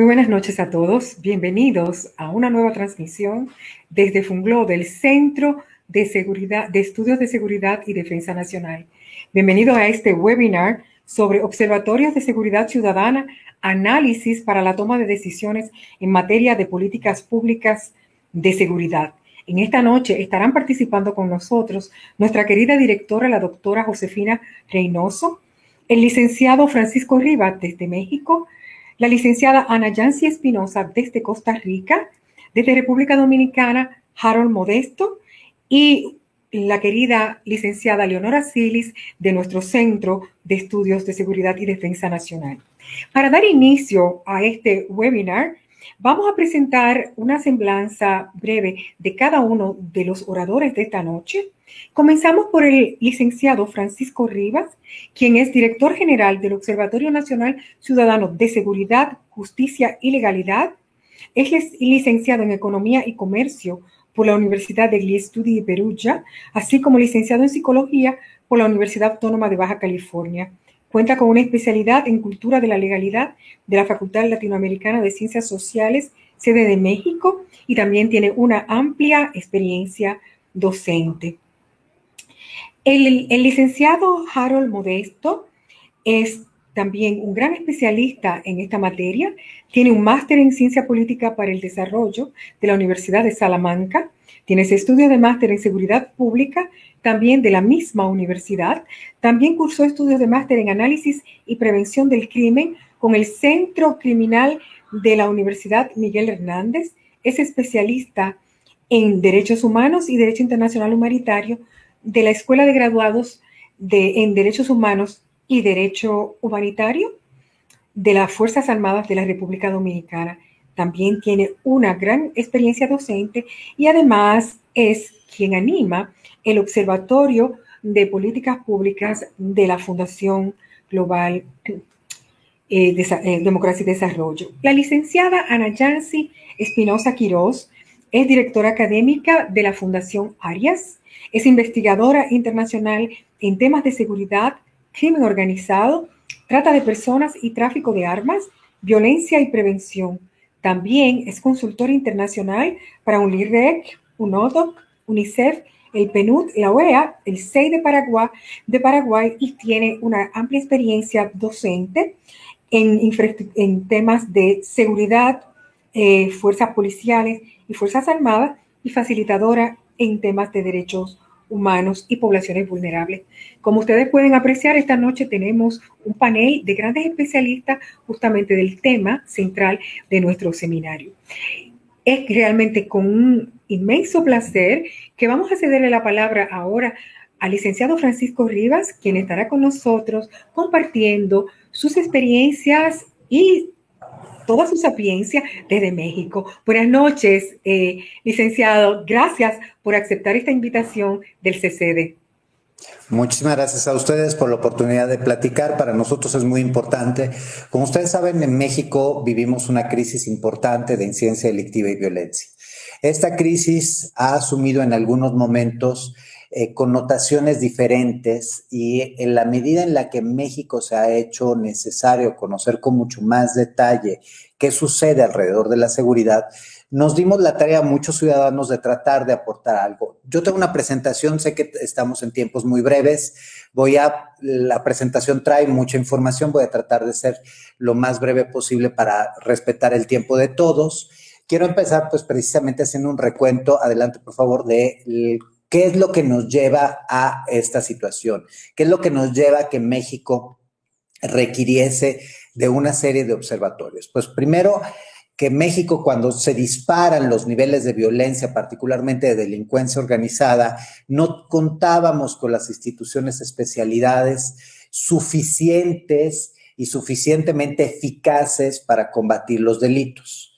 Muy buenas noches a todos. Bienvenidos a una nueva transmisión desde Funglo, del Centro de Estudios de Seguridad y Defensa Nacional. Bienvenidos a este webinar sobre observatorios de seguridad ciudadana, análisis para la toma de decisiones en materia de políticas públicas de seguridad. En esta noche estarán participando con nosotros nuestra querida directora, la doctora Josefina Reynoso, el licenciado Francisco Rivas desde México, la licenciada Ana Yancy Espinosa desde Costa Rica, desde República Dominicana, Harold Modesto, y la querida licenciada Leonora Silis de nuestro Centro de Estudios de Seguridad y Defensa Nacional. Para dar inicio a este webinar, vamos a presentar una semblanza breve de cada uno de los oradores de esta noche. Comenzamos por el licenciado Francisco Rivas, quien es director general del Observatorio Nacional Ciudadano de Seguridad, Justicia y Legalidad. Es licenciado en Economía y Comercio por la Universidad degli Studi di Perugia, así como licenciado en Psicología por la Universidad Autónoma de Baja California. Cuenta con una especialidad en Cultura de la Legalidad de la Facultad Latinoamericana de Ciencias Sociales, sede de México, y también tiene una amplia experiencia docente. El licenciado Harold Modesto es también un gran especialista en esta materia. Tiene un máster en Ciencia Política para el Desarrollo de la Universidad de Salamanca. Tiene estudios de máster en Seguridad Pública, también de la misma universidad. También cursó estudios de máster en Análisis y Prevención del Crimen con el Centro Criminal de la Universidad Miguel Hernández. Es especialista en Derechos Humanos y Derecho Internacional Humanitario de la Escuela de Graduados en Derechos Humanos y Derecho Humanitario de las Fuerzas Armadas de la República Dominicana. También tiene una gran experiencia docente y además es quien anima el Observatorio de Políticas Públicas de la Fundación Global Democracia y Desarrollo. La licenciada Ana Yancy Espinosa Quirós es directora académica de la Fundación Arias. Es investigadora internacional en temas de seguridad, crimen organizado, trata de personas y tráfico de armas, violencia y prevención. También es consultora internacional para UNIREC, UNODOC, UNICEF, el PNUD, la OEA, el CEI de Paraguay y tiene una amplia experiencia docente en temas de seguridad, fuerzas policiales y fuerzas armadas y facilitadora en temas de derechos humanos y poblaciones vulnerables. Como ustedes pueden apreciar, esta noche tenemos un panel de grandes especialistas justamente del tema central de nuestro seminario. Es realmente con un inmenso placer que vamos a cederle la palabra ahora al licenciado Francisco Rivas, quien estará con nosotros compartiendo sus experiencias y toda su sapiencia desde México. Buenas noches, licenciado. Gracias por aceptar esta invitación del CCD. Muchísimas gracias a ustedes por la oportunidad de platicar. Para nosotros es muy importante. Como ustedes saben, en México vivimos una crisis importante de incidencia delictiva y violencia. Esta crisis ha asumido en algunos momentos connotaciones diferentes y en la medida en la que México se ha hecho necesario conocer con mucho más detalle qué sucede alrededor de la seguridad, nos dimos la tarea a muchos ciudadanos de tratar de aportar algo. Yo tengo una presentación, sé que estamos en tiempos muy breves, la presentación trae mucha información, voy a tratar de ser lo más breve posible para respetar el tiempo de todos. Quiero empezar pues precisamente haciendo un recuento, adelante por favor, de qué es lo que nos lleva a esta situación, qué es lo que nos lleva a que México requiriese de una serie de observatorios. Pues primero, que México, cuando se disparan los niveles de violencia, particularmente de delincuencia organizada, no contábamos con las instituciones especialidades suficientes y suficientemente eficaces para combatir los delitos.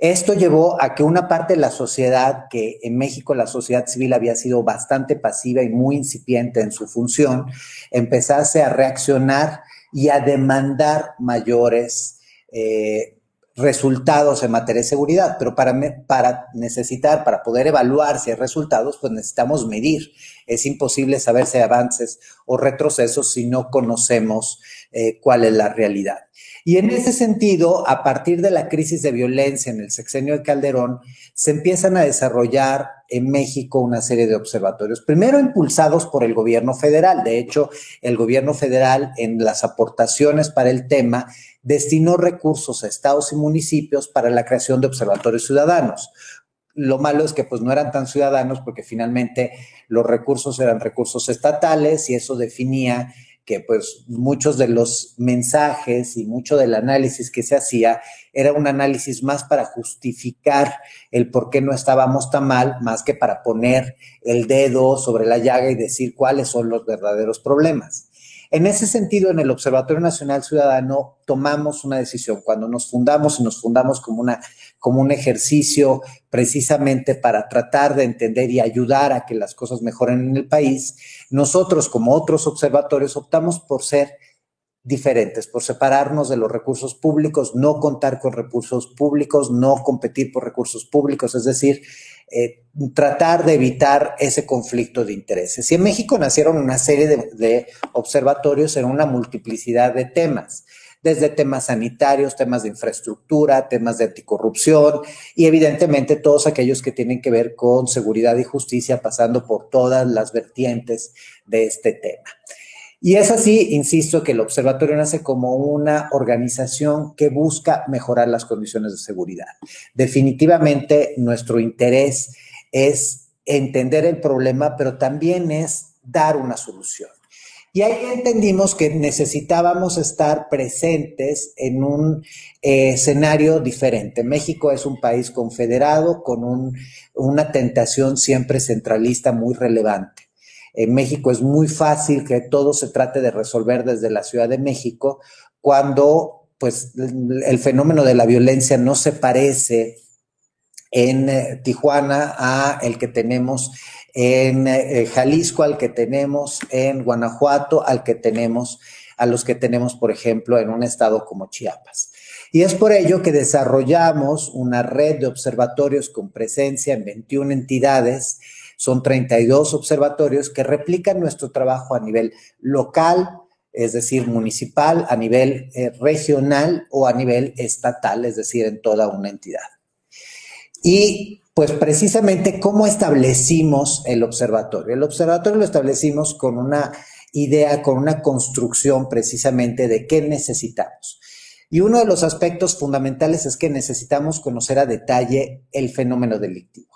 Esto llevó a que una parte de la sociedad, que en México la sociedad civil había sido bastante pasiva y muy incipiente en su función, empezase a reaccionar y a demandar mayores resultados en materia de seguridad, pero para poder evaluar si hay resultados, pues necesitamos medir. Es imposible saber si hay avances o retrocesos si no conocemos cuál es la realidad. Y en ese sentido, a partir de la crisis de violencia en el sexenio de Calderón, se empiezan a desarrollar en México una serie de observatorios, primero impulsados por el gobierno federal. De hecho, el gobierno federal en las aportaciones para el tema destinó recursos a estados y municipios para la creación de observatorios ciudadanos. Lo malo es que pues no eran tan ciudadanos porque finalmente los recursos eran recursos estatales y eso definía que pues muchos de los mensajes y mucho del análisis que se hacía era un análisis más para justificar el por qué no estábamos tan mal, más que para poner el dedo sobre la llaga y decir cuáles son los verdaderos problemas. En ese sentido, en el Observatorio Nacional Ciudadano tomamos una decisión. Cuando nos fundamos como un ejercicio precisamente para tratar de entender y ayudar a que las cosas mejoren en el país, nosotros, como otros observatorios, optamos por ser diferentes, por separarnos de los recursos públicos, no contar con recursos públicos, no competir por recursos públicos, es decir, tratar de evitar ese conflicto de intereses. Y en México nacieron una serie de observatorios en una multiplicidad de temas, desde temas sanitarios, temas de infraestructura, temas de anticorrupción y evidentemente todos aquellos que tienen que ver con seguridad y justicia, pasando por todas las vertientes de este tema. Y es así, insisto, que el observatorio nace como una organización que busca mejorar las condiciones de seguridad. Definitivamente nuestro interés es entender el problema, pero también es dar una solución. Y ahí entendimos que necesitábamos estar presentes en un escenario diferente. México es un país confederado con una tentación siempre centralista muy relevante. En México es muy fácil que todo se trate de resolver desde la Ciudad de México, cuando pues el fenómeno de la violencia no se parece en Tijuana a el que tenemos en Jalisco, al que tenemos en Guanajuato, a los que tenemos, por ejemplo, en un estado como Chiapas. Y es por ello que desarrollamos una red de observatorios con presencia en 21 entidades. Son 32 observatorios que replican nuestro trabajo a nivel local, es decir, municipal, a nivel regional o a nivel estatal, es decir, en toda una entidad. Y pues precisamente, ¿cómo establecimos el observatorio? El observatorio lo establecimos con una idea, con una construcción precisamente de qué necesitamos. Y uno de los aspectos fundamentales es que necesitamos conocer a detalle el fenómeno delictivo.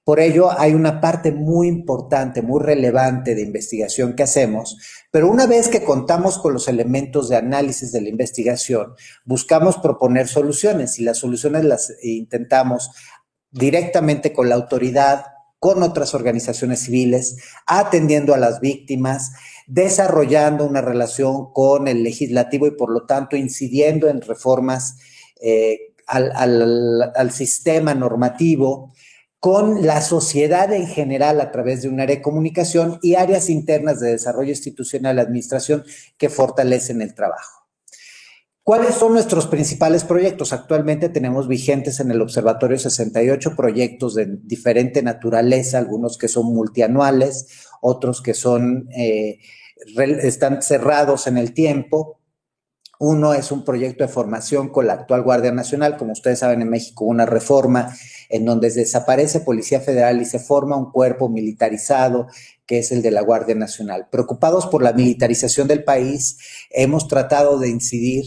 Por ello, hay una parte muy importante, muy relevante de investigación que hacemos, pero una vez que contamos con los elementos de análisis de la investigación, buscamos proponer soluciones y las soluciones las intentamos directamente con la autoridad, con otras organizaciones civiles, atendiendo a las víctimas, desarrollando una relación con el legislativo y por lo tanto incidiendo en reformas al sistema normativo, con la sociedad en general a través de un área de comunicación y áreas internas de desarrollo institucional y administración que fortalecen el trabajo. ¿Cuáles son nuestros principales proyectos? Actualmente tenemos vigentes en el observatorio 68 proyectos de diferente naturaleza, algunos que son multianuales, otros que están cerrados en el tiempo. Uno es un proyecto de formación con la actual Guardia Nacional. Como ustedes saben, en México hubo una reforma en donde desaparece Policía Federal y se forma un cuerpo militarizado que es el de la Guardia Nacional. Preocupados por la militarización del país, hemos tratado de incidir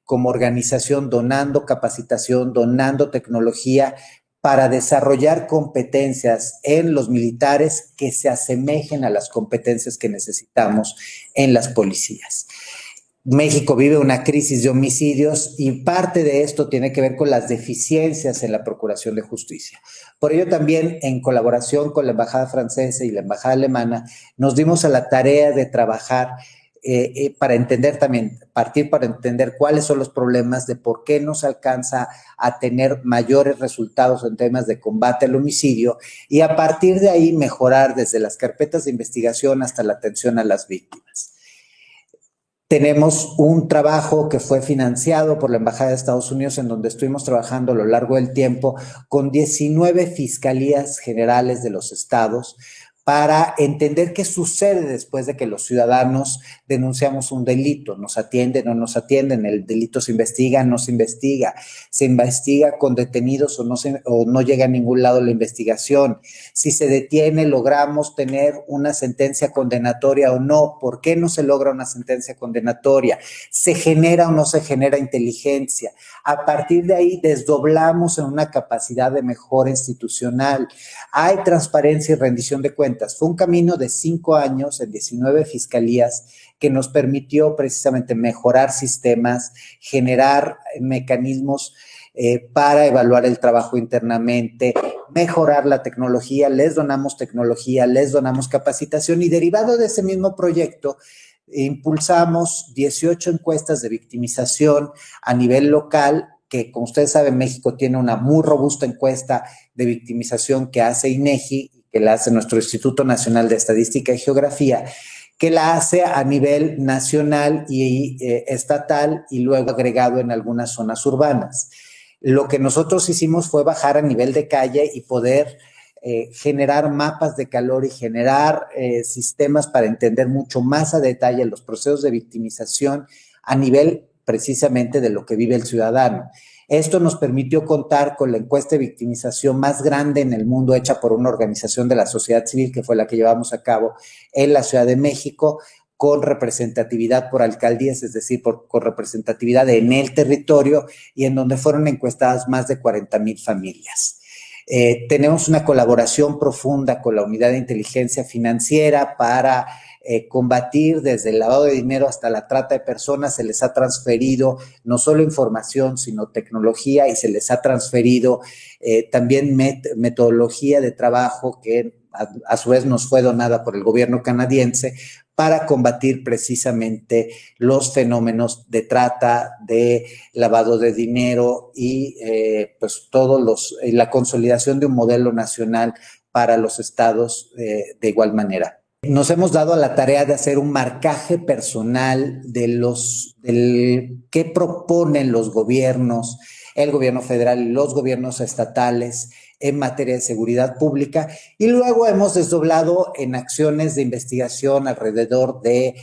como organización donando capacitación, donando tecnología para desarrollar competencias en los militares que se asemejen a las competencias que necesitamos en las policías. México vive una crisis de homicidios y parte de esto tiene que ver con las deficiencias en la procuración de justicia. Por ello también, en colaboración con la Embajada francesa y la Embajada alemana, nos dimos a la tarea de trabajar para entender también, partir para entender cuáles son los problemas de por qué no se alcanza a tener mayores resultados en temas de combate al homicidio y a partir de ahí mejorar desde las carpetas de investigación hasta la atención a las víctimas. Tenemos un trabajo que fue financiado por la Embajada de Estados Unidos en donde estuvimos trabajando a lo largo del tiempo con 19 fiscalías generales de los estados, para entender qué sucede después de que los ciudadanos denunciamos un delito. ¿Nos atienden o no nos atienden? ¿El delito se investiga o no se investiga? ¿Se investiga con detenidos o no llega a ningún lado la investigación? Si se detiene, ¿logramos tener una sentencia condenatoria o no? ¿Por qué no se logra una sentencia condenatoria? ¿Se genera o no se genera inteligencia? A partir de ahí desdoblamos en una capacidad de mejora institucional. Hay transparencia y rendición de cuentas. Fue un camino de 5 años en 19 fiscalías que nos permitió precisamente mejorar sistemas, generar mecanismos para evaluar el trabajo internamente, mejorar la tecnología, les donamos capacitación y derivado de ese mismo proyecto, impulsamos 18 encuestas de victimización a nivel local, que como ustedes saben, México tiene una muy robusta encuesta de victimización que hace INEGI, que la hace nuestro Instituto Nacional de Estadística y Geografía, que la hace a nivel nacional y estatal y luego agregado en algunas zonas urbanas. Lo que nosotros hicimos fue bajar a nivel de calle y poder generar mapas de calor y generar sistemas para entender mucho más a detalle los procesos de victimización a nivel precisamente de lo que vive el ciudadano. Esto nos permitió contar con la encuesta de victimización más grande en el mundo hecha por una organización de la sociedad civil, que fue la que llevamos a cabo en la Ciudad de México, con representatividad por alcaldías, es decir, con representatividad en el territorio y en donde fueron encuestadas más de 40,000 familias. Tenemos una colaboración profunda con la Unidad de Inteligencia Financiera para combatir desde el lavado de dinero hasta la trata de personas. Se les ha transferido no solo información, sino tecnología y se les ha transferido también metodología de trabajo que a su vez nos fue donada por el gobierno canadiense para combatir precisamente los fenómenos de trata, de lavado de dinero y pues la consolidación de un modelo nacional para los estados de igual manera. Nos hemos dado a la tarea de hacer un marcaje personal del qué proponen los gobiernos, el gobierno federal y los gobiernos estatales en materia de seguridad pública y luego hemos desdoblado en acciones de investigación alrededor de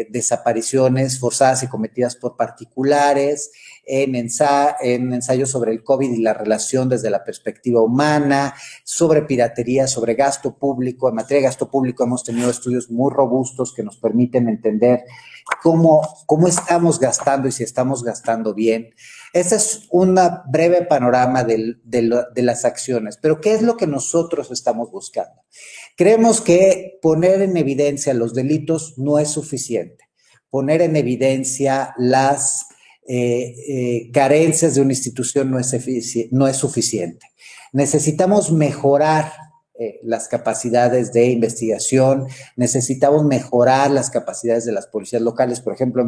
desapariciones forzadas y cometidas por particulares, en ensayos sobre el COVID y la relación desde la perspectiva humana, sobre piratería, sobre gasto público. En materia de gasto público hemos tenido estudios muy robustos que nos permiten entender cómo estamos gastando y si estamos gastando bien. Ese es un breve panorama de las acciones, pero ¿qué es lo que nosotros estamos buscando? Creemos que poner en evidencia los delitos no es suficiente. Poner en evidencia las carencias de una institución no es suficiente. Necesitamos mejorar las capacidades de investigación, necesitamos mejorar las capacidades de las policías locales. Por ejemplo,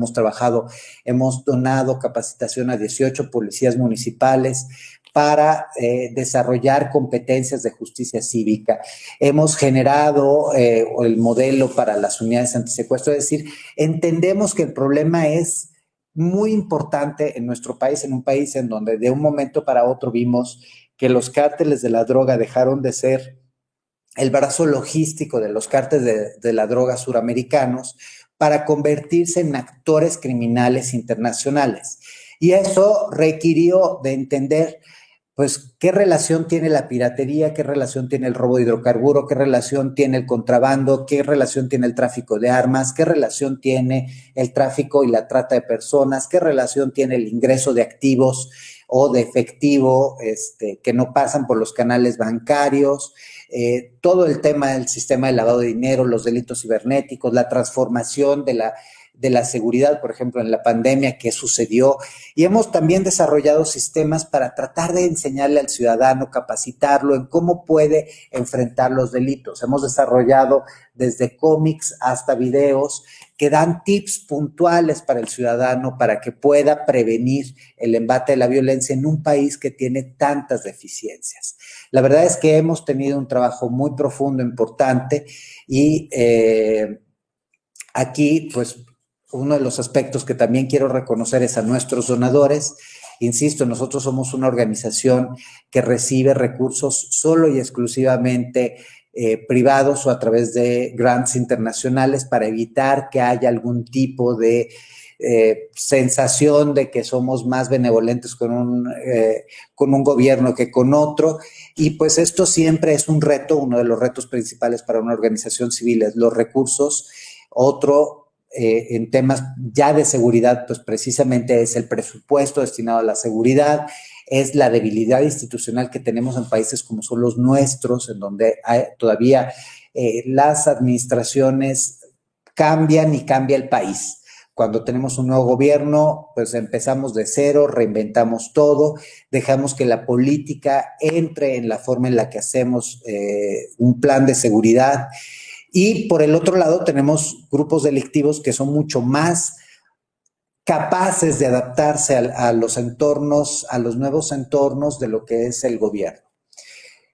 hemos donado capacitación a 18 policías municipales para desarrollar competencias de justicia cívica. Hemos generado el modelo para las unidades antisecuestro, es decir, entendemos que el problema es muy importante en nuestro país, en un país en donde de un momento para otro vimos que los cárteles de la droga dejaron de ser el brazo logístico de los cárteles de la droga suramericanos para convertirse en actores criminales internacionales. Y eso requirió de entender, pues, qué relación tiene la piratería, qué relación tiene el robo de hidrocarburo, qué relación tiene el contrabando, qué relación tiene el tráfico de armas, qué relación tiene el tráfico y la trata de personas, qué relación tiene el ingreso de activos o de efectivo que no pasan por los canales bancarios, todo el tema del sistema de lavado de dinero, los delitos cibernéticos, la transformación de la seguridad, por ejemplo, en la pandemia que sucedió. Y hemos también desarrollado sistemas para tratar de enseñarle al ciudadano, capacitarlo en cómo puede enfrentar los delitos. Hemos desarrollado desde cómics hasta videos que dan tips puntuales para el ciudadano para que pueda prevenir el embate de la violencia en un país que tiene tantas deficiencias. La verdad es que hemos tenido un trabajo muy profundo, importante, y aquí, pues, uno de los aspectos que también quiero reconocer es a nuestros donadores. Insisto, nosotros somos una organización que recibe recursos solo y exclusivamente privados o a través de grants internacionales para evitar que haya algún tipo de sensación de que somos más benevolentes con un gobierno que con otro. Y pues esto siempre es un reto, uno de los retos principales para una organización civil es los recursos. Otro, en temas ya de seguridad, pues precisamente es el presupuesto destinado a la seguridad, es la debilidad institucional que tenemos en países como son los nuestros, en donde todavía las administraciones cambian y cambia el país. Cuando tenemos un nuevo gobierno, pues empezamos de cero, reinventamos todo, dejamos que la política entre en la forma en la que hacemos un plan de seguridad. Y por el otro lado tenemos grupos delictivos que son mucho más capaces de adaptarse a los entornos, a los nuevos entornos de lo que es el gobierno.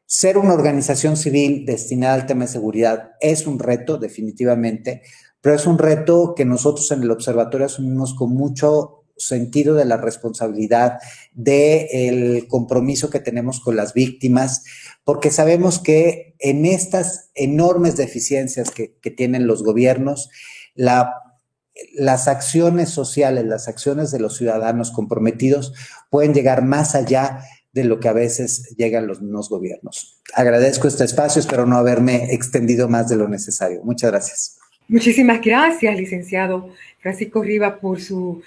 Ser una organización civil destinada al tema de seguridad es un reto, definitivamente, pero es un reto que nosotros en el observatorio asumimos con mucho sentido de la responsabilidad, del compromiso que tenemos con las víctimas, porque sabemos que en estas enormes deficiencias que tienen los gobiernos, las acciones sociales, las acciones de los ciudadanos comprometidos pueden llegar más allá de lo que a veces llegan los mismos gobiernos. Agradezco este espacio, espero no haberme extendido más de lo necesario. Muchas gracias. Muchísimas gracias, licenciado Francisco Rivas, por su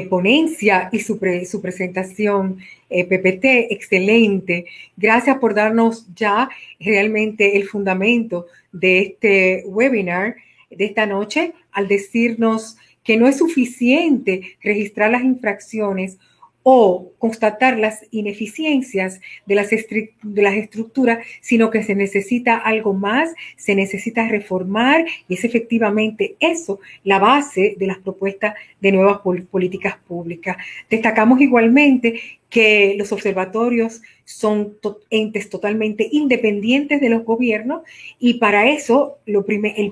ponencia y su presentación PPT, excelente. Gracias por darnos ya realmente el fundamento de este webinar de esta noche, al decirnos que no es suficiente registrar las infracciones o constatar las ineficiencias de las estructuras, sino que se necesita algo más, se necesita reformar, y es efectivamente eso la base de las propuestas de nuevas políticas públicas. Destacamos igualmente que los observatorios son entes totalmente independientes de los gobiernos, y para eso el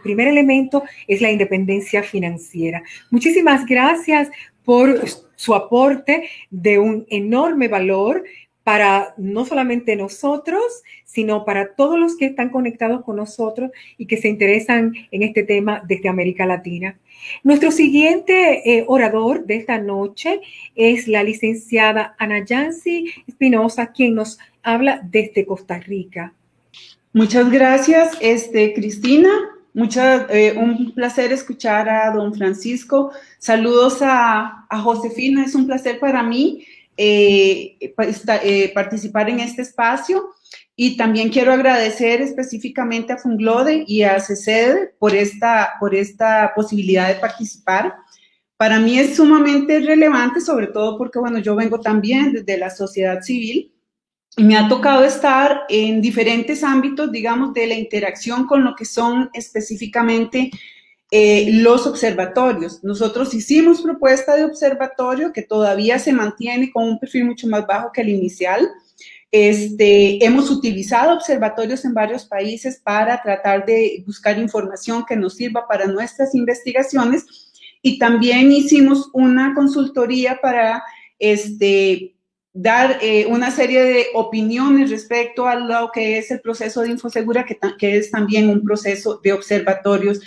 primer elemento es la independencia financiera. Muchísimas gracias por su aporte de un enorme valor para no solamente nosotros, sino para todos los que están conectados con nosotros y que se interesan en este tema desde América Latina. Nuestro siguiente orador de esta noche es la licenciada Ana Yancy Espinosa, quien nos habla desde Costa Rica. Muchas gracias, Cristina. Un placer escuchar a don Francisco. Saludos a Josefina. Es un placer para mí participar en este espacio, y también quiero agradecer específicamente a Funglode y a CECED por esta posibilidad de participar. Para mí es sumamente relevante, sobre todo porque, bueno, yo vengo también desde la sociedad civil y me ha tocado estar en diferentes ámbitos, digamos, de la interacción con lo que son específicamente los observatorios. Nosotros hicimos propuesta de observatorio que todavía se mantiene con un perfil mucho más bajo que el inicial. Hemos utilizado observatorios en varios países para tratar de buscar información que nos sirva para nuestras investigaciones, y también hicimos una consultoría para dar una serie de opiniones respecto a lo que es el proceso de Infosegura, que es también un proceso de observatorios.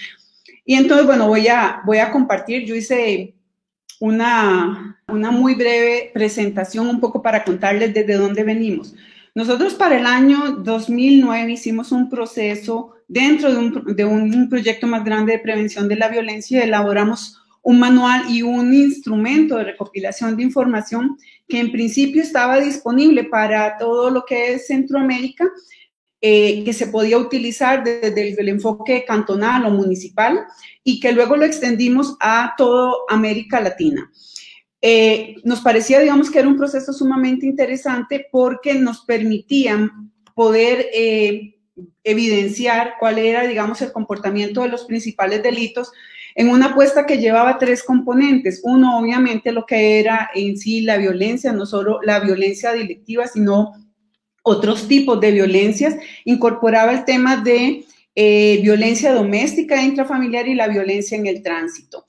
Y entonces, bueno, voy a compartir. Yo hice una muy breve presentación un poco para contarles desde dónde venimos. Nosotros para el año 2009 hicimos un proceso dentro de un proyecto más grande de prevención de la violencia. Elaboramos un manual y un instrumento de recopilación de información que en principio estaba disponible para todo lo que es Centroamérica, que se podía utilizar desde el enfoque cantonal o municipal, y que luego lo extendimos a toda América Latina. Nos parecía, digamos, que era un proceso sumamente interesante porque nos permitía poder evidenciar cuál era, digamos, el comportamiento de los principales delitos en una apuesta que llevaba tres componentes. Uno, obviamente, lo que era en sí la violencia, no solo la violencia delictiva, sino otros tipos de violencias. Incorporaba el tema de violencia doméstica, intrafamiliar y la violencia en el tránsito.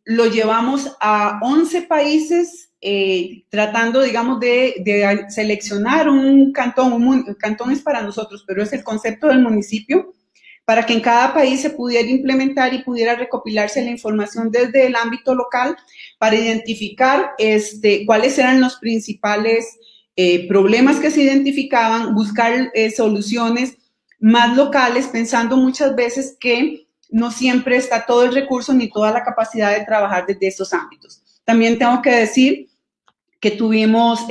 Lo llevamos a 11 países tratando, digamos, de seleccionar un cantón. Un cantón es para nosotros, pero es el concepto del municipio, para que en cada país se pudiera implementar y pudiera recopilarse la información desde el ámbito local para identificar cuáles eran los principales problemas que se identificaban, buscar soluciones más locales, pensando muchas veces que no siempre está todo el recurso ni toda la capacidad de trabajar desde estos ámbitos. También tengo que decir que tuvimos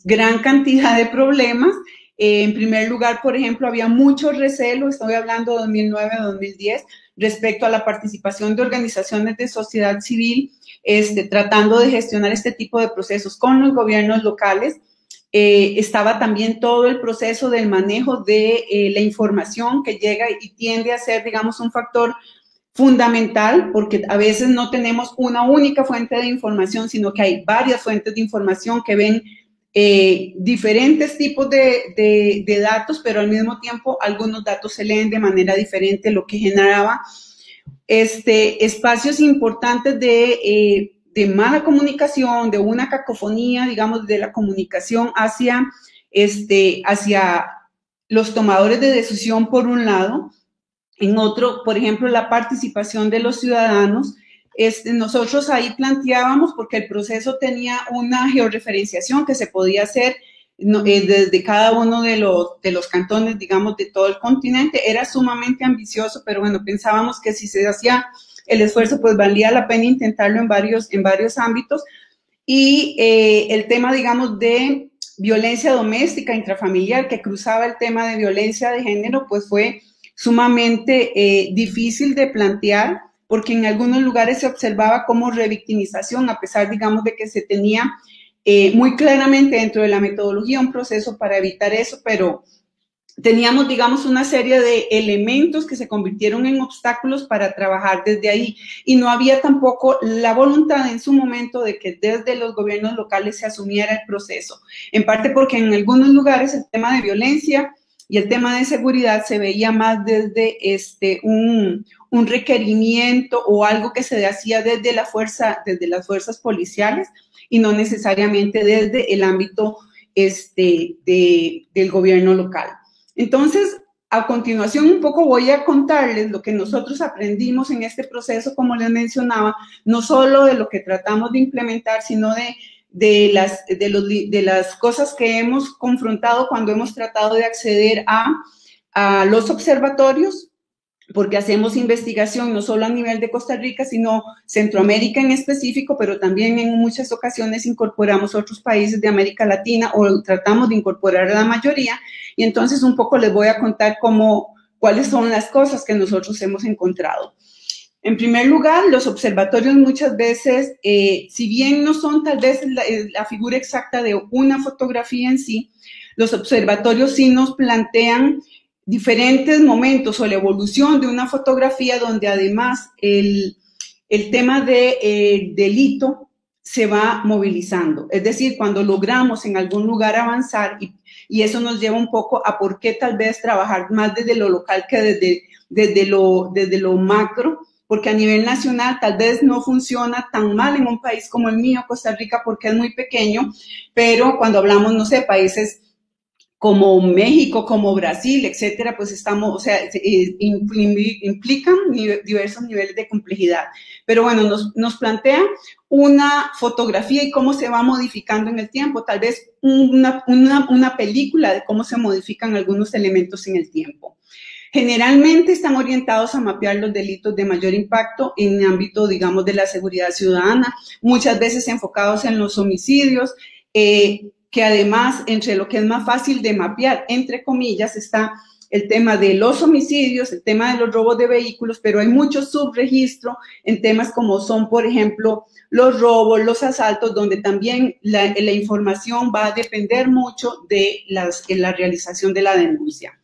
gran cantidad de problemas. En primer lugar, por ejemplo, había mucho recelo, estoy hablando de 2009-2010, respecto a la participación de organizaciones de sociedad civil, tratando de gestionar este tipo de procesos con los gobiernos locales. Estaba también todo el proceso del manejo de la información que llega y tiende a ser, digamos, un factor fundamental, porque a veces no tenemos una única fuente de información, sino que hay varias fuentes de información que ven diferentes tipos de datos, pero al mismo tiempo algunos datos se leen de manera diferente, lo que generaba espacios importantes de mala comunicación, de una cacofonía, digamos, de la comunicación hacia los tomadores de decisión por un lado. En otro, por ejemplo, la participación de los ciudadanos. Nosotros ahí planteábamos, porque el proceso tenía una georreferenciación que se podía hacer desde cada uno de los cantones, digamos, de todo el continente. Era sumamente ambicioso, pero bueno, pensábamos que si se hacía el esfuerzo, pues valía la pena intentarlo en varios ámbitos. Y el tema, digamos, de violencia doméstica, intrafamiliar, que cruzaba el tema de violencia de género, pues fue sumamente difícil de plantear, porque en algunos lugares se observaba como revictimización, a pesar, digamos, de que se tenía muy claramente dentro de la metodología un proceso para evitar eso, pero teníamos, digamos, una serie de elementos que se convirtieron en obstáculos para trabajar desde ahí, y no había tampoco la voluntad en su momento de que desde los gobiernos locales se asumiera el proceso, en parte porque en algunos lugares el tema de violencia y el tema de seguridad se veía más desde un requerimiento o algo que se hacía desde las fuerzas policiales y no necesariamente desde el ámbito del gobierno local. Entonces, a continuación un poco voy a contarles lo que nosotros aprendimos en este proceso, como les mencionaba, no solo de lo que tratamos de implementar, sino de las cosas que hemos confrontado cuando hemos tratado de acceder a los observatorios, porque hacemos investigación no solo a nivel de Costa Rica, sino Centroamérica en específico, pero también en muchas ocasiones incorporamos otros países de América Latina o tratamos de incorporar a la mayoría, y entonces un poco les voy a contar cuáles son las cosas que nosotros hemos encontrado. En primer lugar, los observatorios muchas veces, si bien no son tal vez la figura exacta de una fotografía en sí, los observatorios sí nos plantean diferentes momentos o la evolución de una fotografía donde además el tema de delito se va movilizando. Es decir, cuando logramos en algún lugar avanzar, y eso nos lleva un poco a por qué tal vez trabajar más desde lo local que desde lo macro, porque a nivel nacional tal vez no funciona tan mal en un país como el mío, Costa Rica, porque es muy pequeño, pero cuando hablamos, no sé, países como México, como Brasil, etcétera, pues estamos, o sea, implican diversos niveles de complejidad. Pero bueno, nos plantean una fotografía y cómo se va modificando en el tiempo, tal vez una película de cómo se modifican algunos elementos en el tiempo. Generalmente están orientados a mapear los delitos de mayor impacto en el ámbito, digamos, de la seguridad ciudadana, muchas veces enfocados en los homicidios, que además, entre lo que es más fácil de mapear, entre comillas, está el tema de los homicidios, el tema de los robos de vehículos, pero hay mucho subregistro en temas como son, por ejemplo, los robos, los asaltos, donde también la información va a depender mucho de la realización de la denuncia.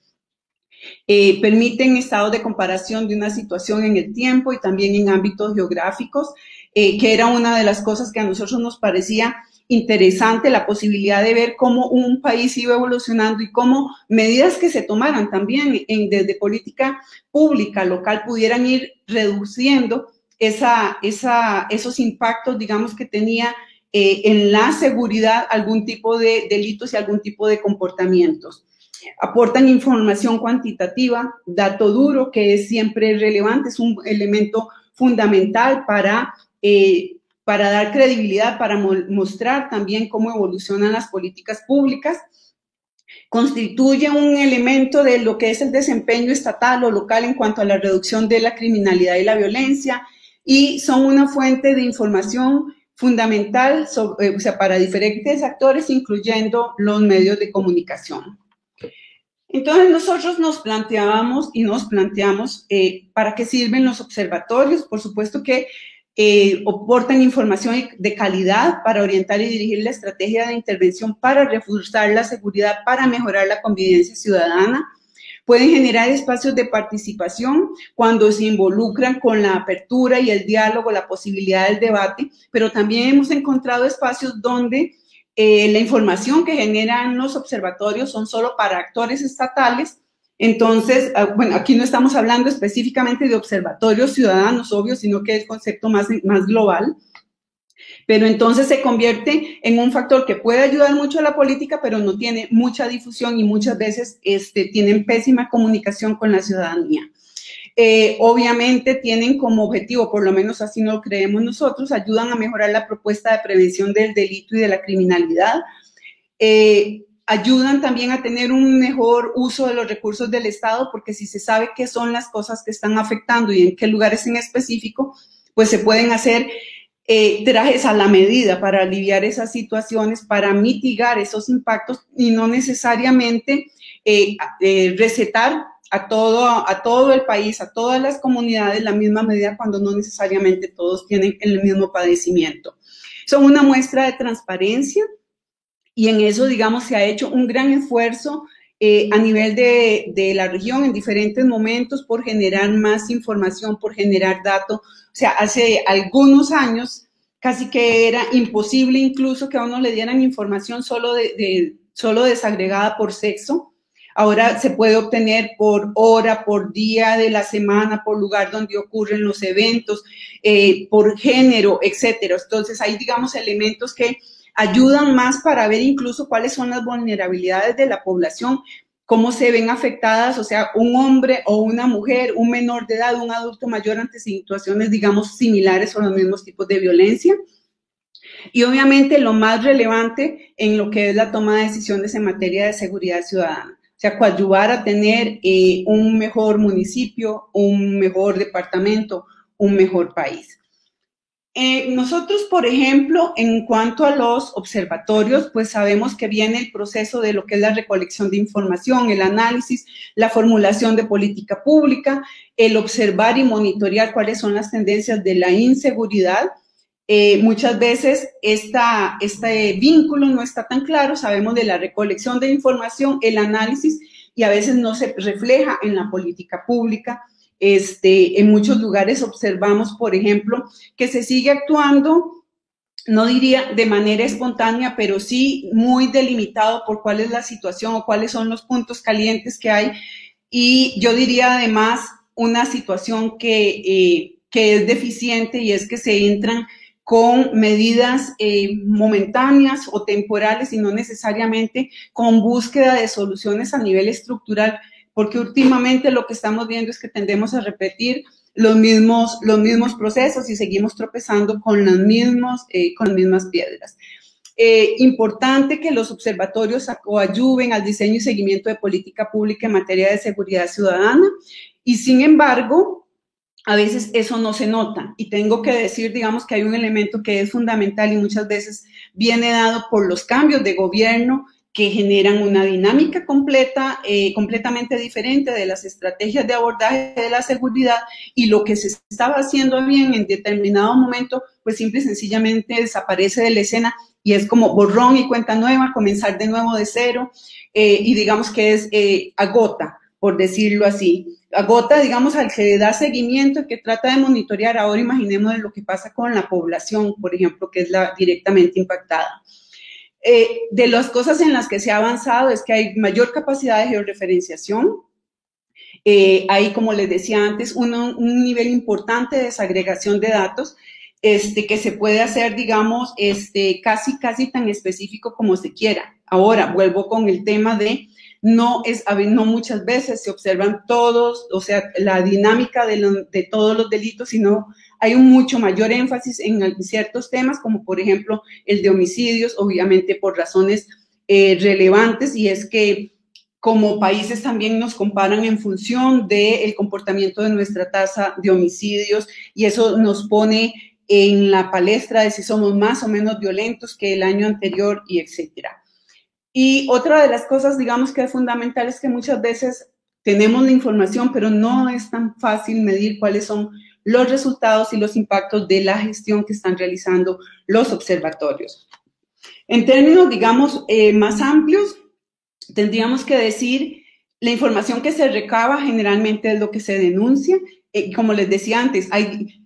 Permiten estados de comparación de una situación en el tiempo y también en ámbitos geográficos, que era una de las cosas que a nosotros nos parecía interesante, la posibilidad de ver cómo un país iba evolucionando y cómo medidas que se tomaran también desde política pública local pudieran ir reduciendo esos impactos, digamos, que tenía en la seguridad algún tipo de delitos y algún tipo de comportamientos. Aportan información cuantitativa, dato duro, que es siempre relevante, es un elemento fundamental para dar credibilidad, para mostrar también cómo evolucionan las políticas públicas. Constituye un elemento de lo que es el desempeño estatal o local en cuanto a la reducción de la criminalidad y la violencia, y son una fuente de información fundamental para diferentes actores, incluyendo los medios de comunicación. Entonces nosotros nos planteamos para qué sirven los observatorios. Por supuesto que aportan información de calidad para orientar y dirigir la estrategia de intervención, para reforzar la seguridad, para mejorar la convivencia ciudadana. Pueden generar espacios de participación cuando se involucran con la apertura y el diálogo, la posibilidad del debate, pero también hemos encontrado espacios donde la información que generan los observatorios son solo para actores estatales. Entonces, bueno, aquí no estamos hablando específicamente de observatorios ciudadanos, obvio, sino que es un concepto más global. Pero entonces se convierte en un factor que puede ayudar mucho a la política, pero no tiene mucha difusión y muchas veces tienen pésima comunicación con la ciudadanía. Obviamente tienen como objetivo, por lo menos así no lo creemos nosotros, ayudan a mejorar la propuesta de prevención del delito y de la criminalidad. Ayudan también a tener un mejor uso de los recursos del Estado, porque si se sabe qué son las cosas que están afectando y en qué lugares en específico, pues se pueden hacer trajes a la medida para aliviar esas situaciones, para mitigar esos impactos y no necesariamente recetar a todo el país, a todas las comunidades la misma medida cuando no necesariamente todos tienen el mismo padecimiento. Son una muestra de transparencia y en eso, digamos, se ha hecho un gran esfuerzo a nivel de la región en diferentes momentos por generar más información, por generar datos. O sea, hace algunos años casi que era imposible incluso que a uno le dieran información solo desagregada por sexo. Ahora se puede obtener por hora, por día de la semana, por lugar donde ocurren los eventos, por género, etcétera. Entonces hay, digamos, elementos que ayudan más para ver incluso cuáles son las vulnerabilidades de la población, cómo se ven afectadas, o sea, un hombre o una mujer, un menor de edad, un adulto mayor ante situaciones, digamos, similares o los mismos tipos de violencia. Y obviamente lo más relevante en lo que es la toma de decisiones en materia de seguridad ciudadana. O sea, coadyuvar a tener un mejor municipio, un mejor departamento, un mejor país. Nosotros, por ejemplo, en cuanto a los observatorios, pues sabemos que viene el proceso de lo que es la recolección de información, el análisis, la formulación de política pública, el observar y monitorear cuáles son las tendencias de la inseguridad. Muchas veces este vínculo no está tan claro, sabemos de la recolección de información, el análisis, y a veces no se refleja en la política pública. En muchos lugares observamos, por ejemplo, que se sigue actuando, no diría de manera espontánea, pero sí muy delimitado por cuál es la situación o cuáles son los puntos calientes que hay. Y yo diría además una situación que es deficiente, y es que se entran con medidas momentáneas o temporales y no necesariamente con búsqueda de soluciones a nivel estructural, porque últimamente lo que estamos viendo es que tendemos a repetir los mismos procesos y seguimos tropezando con las mismas piedras. Importante que los observatorios coadyuven al diseño y seguimiento de política pública en materia de seguridad ciudadana, y sin embargo, a veces eso no se nota, y tengo que decir, digamos, que hay un elemento que es fundamental y muchas veces viene dado por los cambios de gobierno que generan una dinámica completamente diferente de las estrategias de abordaje de la seguridad, y lo que se estaba haciendo bien en determinado momento, pues simple y sencillamente desaparece de la escena y es como borrón y cuenta nueva, comenzar de nuevo de cero, y digamos que agota, por decirlo así. Agota, digamos, al que da seguimiento, que trata de monitorear. Ahora imaginemos lo que pasa con la población, por ejemplo, que es la directamente impactada. De las cosas en las que se ha avanzado es que hay mayor capacidad de georreferenciación. Hay, como les decía antes, un nivel importante de desagregación de datos. que se puede hacer, digamos, casi tan específico como se quiera. Ahora, vuelvo con el tema de no muchas veces se observan todos, o sea, la dinámica de todos los delitos, sino hay un mucho mayor énfasis en ciertos temas, como por ejemplo el de homicidios, obviamente por razones relevantes, y es que como países también nos comparan en función del comportamiento de nuestra tasa de homicidios, y eso nos pone en la palestra de si somos más o menos violentos que el año anterior, y etcétera. Y otra de las cosas, digamos, que es fundamental es que muchas veces tenemos la información, pero no es tan fácil medir cuáles son los resultados y los impactos de la gestión que están realizando los observatorios. En términos, digamos, más amplios, tendríamos que decir, la información que se recaba generalmente es lo que se denuncia. Como les decía antes,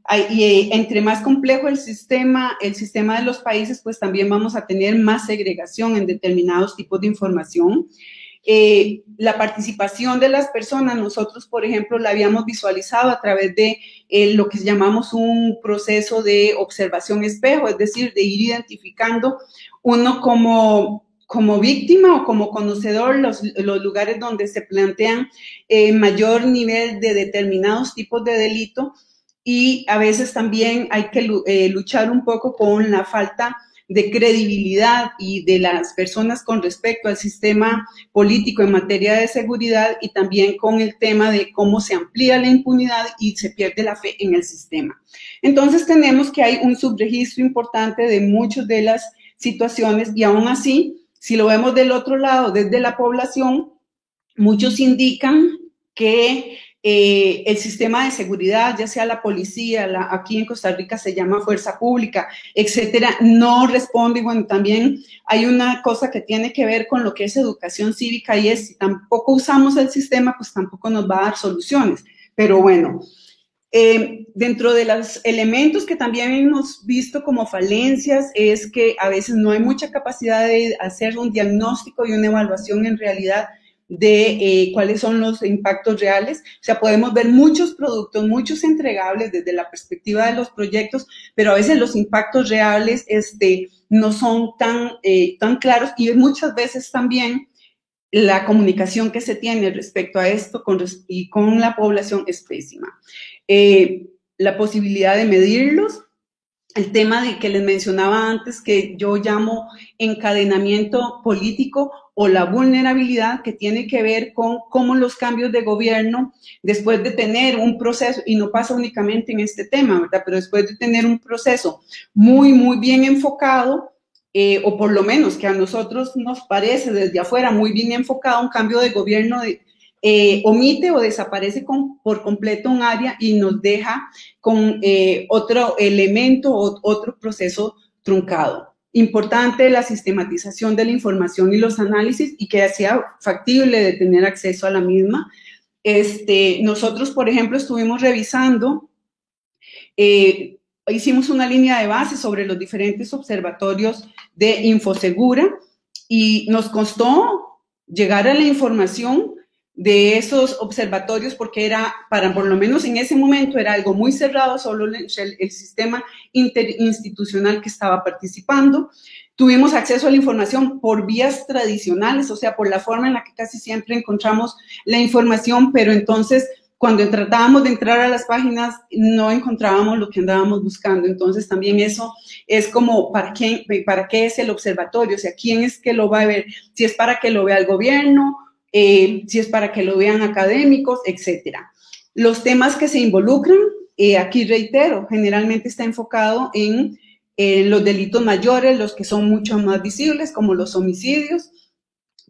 entre más complejo el sistema de los países, pues también vamos a tener más segregación en determinados tipos de información. La participación de las personas, nosotros, por ejemplo, la habíamos visualizado a través de lo que llamamos un proceso de observación espejo, es decir, de ir identificando uno como víctima o como conocedor los lugares donde se plantean mayor nivel de determinados tipos de delito, y a veces también hay que luchar un poco con la falta de credibilidad y de las personas con respecto al sistema político en materia de seguridad, y también con el tema de cómo se amplía la impunidad y se pierde la fe en el sistema. Entonces tenemos que hay un subregistro importante de muchas de las situaciones, y aún así, si lo vemos del otro lado, desde la población, muchos indican que el sistema de seguridad, ya sea la policía, aquí en Costa Rica se llama fuerza pública, etcétera, no responde. Y bueno, también hay una cosa que tiene que ver con lo que es educación cívica, y es, si tampoco usamos el sistema, pues tampoco nos va a dar soluciones. Pero bueno, dentro de los elementos que también hemos visto como falencias es que a veces no hay mucha capacidad de hacer un diagnóstico y una evaluación en realidad de cuáles son los impactos reales. O sea, podemos ver muchos productos, muchos entregables desde la perspectiva de los proyectos, pero a veces los impactos reales no son tan claros, y muchas veces también la comunicación que se tiene respecto a esto con la población es pésima. La posibilidad de medirlos, el tema de que les mencionaba antes, que yo llamo encadenamiento político o la vulnerabilidad, que tiene que ver con cómo los cambios de gobierno, después de tener un proceso, y no pasa únicamente en este tema, ¿verdad?, pero después de tener un proceso muy, muy bien enfocado, o por lo menos que a nosotros nos parece desde afuera muy bien enfocado, un cambio de gobierno omite o desaparece por completo un área y nos deja con otro elemento o otro proceso truncado. Importante la sistematización de la información y los análisis, y que sea factible de tener acceso a la misma. Nosotros, por ejemplo, estuvimos revisando, hicimos una línea de base sobre los diferentes observatorios de Infosegura, y nos costó llegar a la información de esos observatorios, porque era, por lo menos en ese momento, era algo muy cerrado, solo el sistema interinstitucional que estaba participando. Tuvimos acceso a la información por vías tradicionales, o sea, por la forma en la que casi siempre encontramos la información, pero entonces cuando tratábamos de entrar a las páginas no encontrábamos lo que andábamos buscando. Entonces también eso es como, ¿para qué es el observatorio? O sea, ¿quién es que lo va a ver? Si es para que lo vea el gobierno, si es para que lo vean académicos, etcétera. Los temas que se involucran, aquí reitero, generalmente está enfocado en los delitos mayores, los que son mucho más visibles, como los homicidios.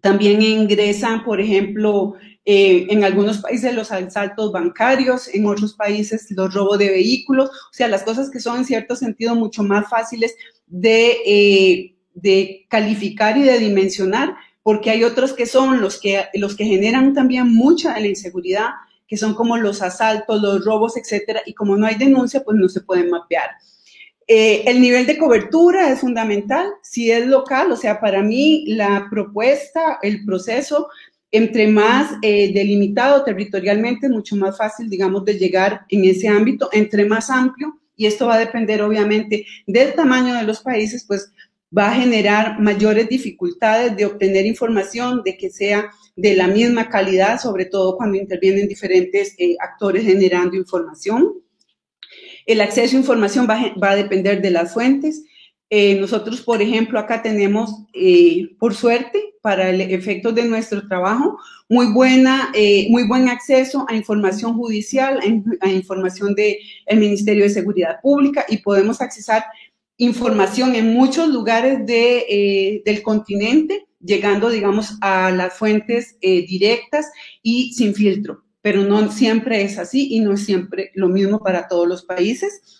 También ingresan, por ejemplo, en algunos países los asaltos bancarios, en otros países los robos de vehículos, o sea, las cosas que son en cierto sentido mucho más fáciles de calificar y de dimensionar, porque hay otros que son los que generan también mucha de la inseguridad, que son como los asaltos, los robos, etcétera, y como no hay denuncia, pues no se pueden mapear. El nivel de cobertura es fundamental, si es local, o sea, para mí la propuesta, el proceso, entre más delimitado territorialmente, es mucho más fácil, digamos, de llegar en ese ámbito, entre más amplio y esto va a depender obviamente del tamaño de los países, pues va a generar mayores dificultades de obtener información, de que sea de la misma calidad, sobre todo cuando intervienen diferentes actores generando información. El acceso a información va a depender de las fuentes. Nosotros, por ejemplo, acá tenemos, por suerte, para el efecto de nuestro trabajo, muy buen acceso a información judicial, a información del Ministerio de Seguridad Pública, y podemos accesar información en muchos lugares del continente, llegando, digamos, a las fuentes directas y sin filtro. Pero no siempre es así y no es siempre lo mismo para todos los países.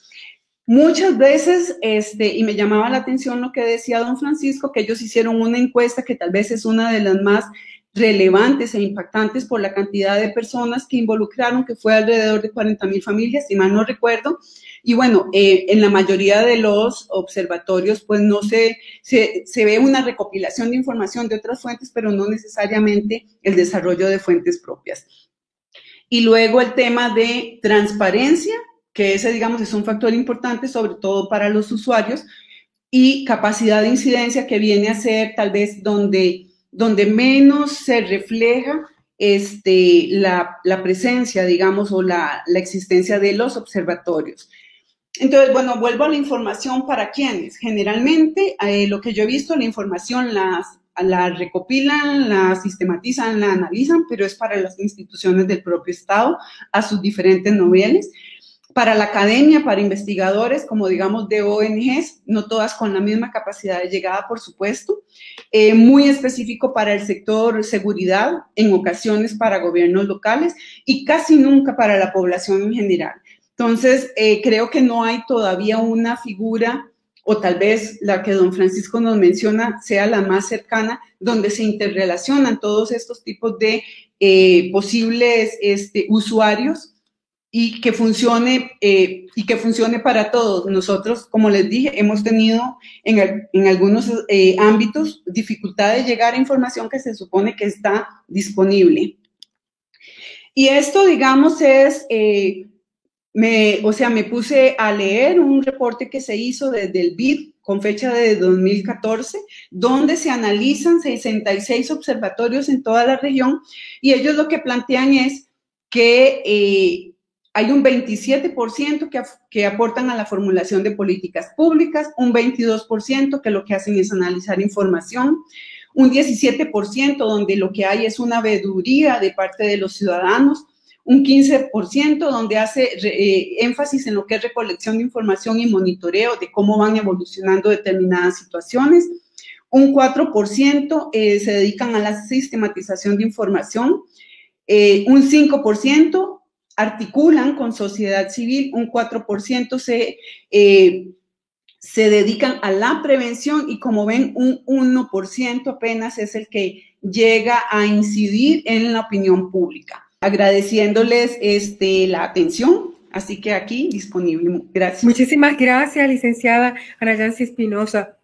Muchas veces, y me llamaba la atención lo que decía don Francisco, que ellos hicieron una encuesta que tal vez es una de las más relevantes e impactantes por la cantidad de personas que involucraron, que fue alrededor de 40,000 familias, si mal no recuerdo. Y bueno, en la mayoría de los observatorios, pues no se ve una recopilación de información de otras fuentes, pero no necesariamente el desarrollo de fuentes propias. Y luego el tema de transparencia, que ese, digamos, es un factor importante, sobre todo para los usuarios, y capacidad de incidencia, que viene a ser tal vez donde menos se refleja la presencia, digamos, o la existencia de los observatorios. Entonces, bueno, vuelvo a la información para quienes. Generalmente, lo que yo he visto, la información la recopilan, la sistematizan, la analizan, pero es para las instituciones del propio Estado a sus diferentes niveles. Para la academia, para investigadores, como digamos de ONGs, no todas con la misma capacidad de llegada, por supuesto. Muy específico para el sector seguridad, en ocasiones para gobiernos locales y casi nunca para la población en general. Entonces, creo que no hay todavía una figura, o tal vez la que don Francisco nos menciona sea la más cercana, donde se interrelacionan todos estos tipos de posibles usuarios y que funcione para todos. Nosotros, como les dije, hemos tenido en algunos ámbitos dificultad de llegar a información que se supone que está disponible. Y esto, digamos, es... me puse a leer un reporte que se hizo desde el BID con fecha de 2014, donde se analizan 66 observatorios en toda la región, y ellos lo que plantean es que hay un 27% que aportan a la formulación de políticas públicas, un 22% que lo que hacen es analizar información, un 17% donde lo que hay es una veeduría de parte de los ciudadanos, un 15% donde hace énfasis en lo que es recolección de información y monitoreo de cómo van evolucionando determinadas situaciones, un 4% se dedican a la sistematización de información, un 5% articulan con sociedad civil, un 4% se dedican a la prevención y, como ven, un 1% apenas es el que llega a incidir en la opinión pública. Agradeciéndoles la atención, así que aquí disponible. Gracias. Muchísimas gracias, licenciada Ana Yancy Espinosa,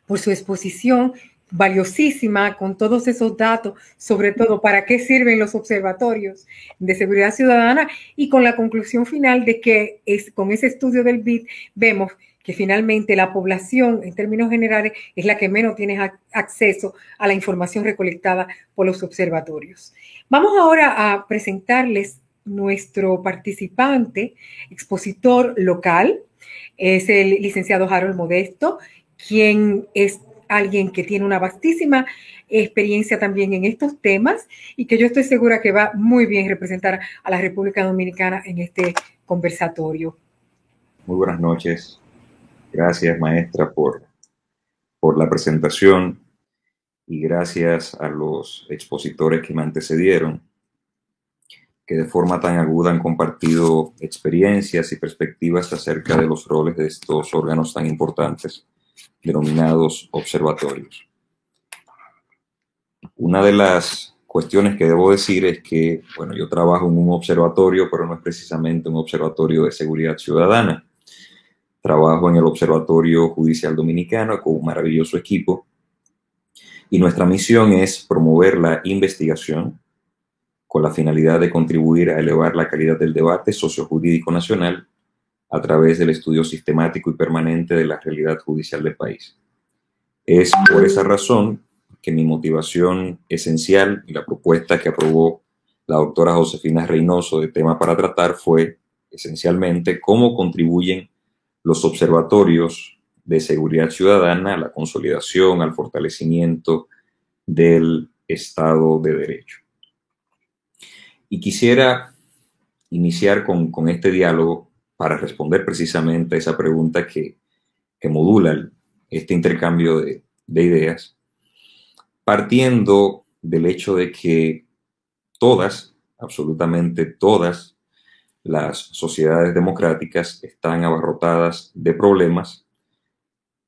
por su exposición valiosísima con todos esos datos, sobre todo para qué sirven los observatorios de seguridad ciudadana, y con la conclusión final de que con ese estudio del BID vemos que finalmente la población en términos generales es la que menos tiene acceso a la información recolectada por los observatorios. Vamos ahora a presentarles nuestro participante, expositor local, es el licenciado Harold Modesto, quien es alguien que tiene una vastísima experiencia también en estos temas y que yo estoy segura que va muy bien representar a la República Dominicana en este conversatorio. Muy buenas noches. Gracias, maestra, por la presentación, y gracias a los expositores que me antecedieron, que de forma tan aguda han compartido experiencias y perspectivas acerca de los roles de estos órganos tan importantes, denominados observatorios. Una de las cuestiones que debo decir es que, bueno, yo trabajo en un observatorio, pero no es precisamente un observatorio de seguridad ciudadana. Trabajo en el Observatorio Judicial Dominicano con un maravilloso equipo, y nuestra misión es promover la investigación con la finalidad de contribuir a elevar la calidad del debate sociojurídico nacional a través del estudio sistemático y permanente de la realidad judicial del país. Es por esa razón que mi motivación esencial y la propuesta que aprobó la doctora Josefina Reynoso de tema para tratar fue esencialmente cómo contribuyen los observatorios de seguridad ciudadana a la consolidación, al fortalecimiento del Estado de Derecho. Y quisiera iniciar con este diálogo para responder precisamente a esa pregunta que modula este intercambio de ideas, partiendo del hecho de que todas, absolutamente todas, las sociedades democráticas están abarrotadas de problemas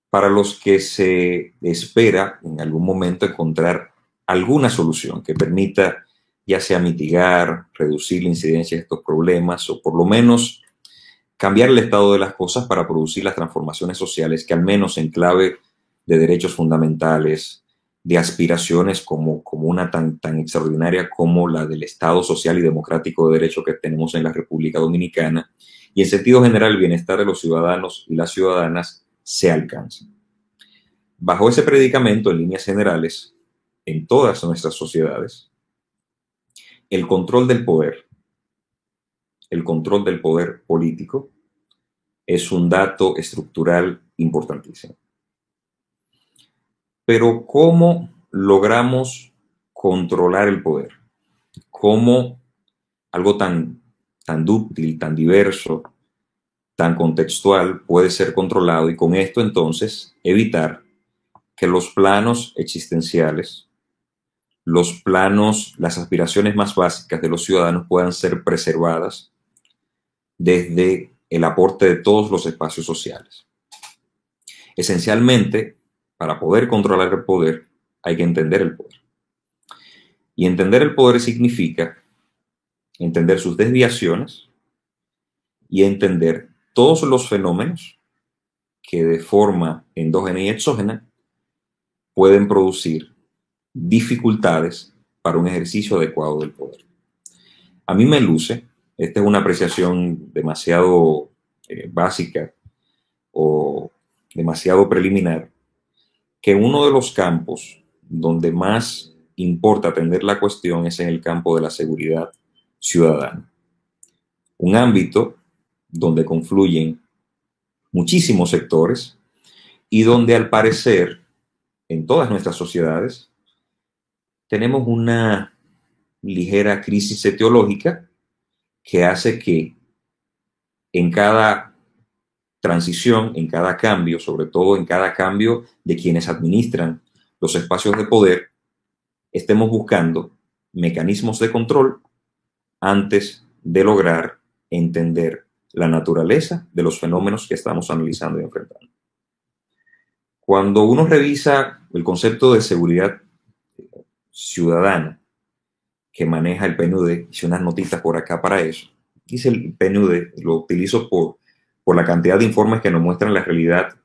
para los que se espera en algún momento encontrar alguna solución que permita ya sea mitigar, reducir la incidencia de estos problemas o por lo menos cambiar el estado de las cosas para producir las transformaciones sociales que al menos en clave de derechos fundamentales, de aspiraciones como una tan extraordinaria como la del Estado social y democrático de derecho que tenemos en la República Dominicana, y en sentido general el bienestar de los ciudadanos y las ciudadanas se alcanza. Bajo ese predicamento, en líneas generales, en todas nuestras sociedades, el control del poder político, es un dato estructural importantísimo. Pero ¿cómo logramos controlar el poder? ¿Cómo algo tan dúctil, tan diverso, tan contextual puede ser controlado y con esto entonces evitar que los planos existenciales, los planos, las aspiraciones más básicas de los ciudadanos puedan ser preservadas desde el aporte de todos los espacios sociales? Esencialmente, para poder controlar el poder, hay que entender el poder. Y entender el poder significa entender sus desviaciones y entender todos los fenómenos que de forma endógena y exógena pueden producir dificultades para un ejercicio adecuado del poder. A mí me luce, esta es una apreciación demasiado básica o demasiado preliminar, que uno de los campos donde más importa atender la cuestión es en el campo de la seguridad ciudadana. Un ámbito donde confluyen muchísimos sectores y donde al parecer en todas nuestras sociedades tenemos una ligera crisis etiológica que hace que en cada transición, en cada cambio, sobre todo en cada cambio de quienes administran los espacios de poder, estemos buscando mecanismos de control antes de lograr entender la naturaleza de los fenómenos que estamos analizando y enfrentando. Cuando uno revisa el concepto de seguridad ciudadana que maneja el PNUD, hice unas notitas por acá para eso, dice el PNUD, lo utilizo por la cantidad de informes que nos muestran la realidad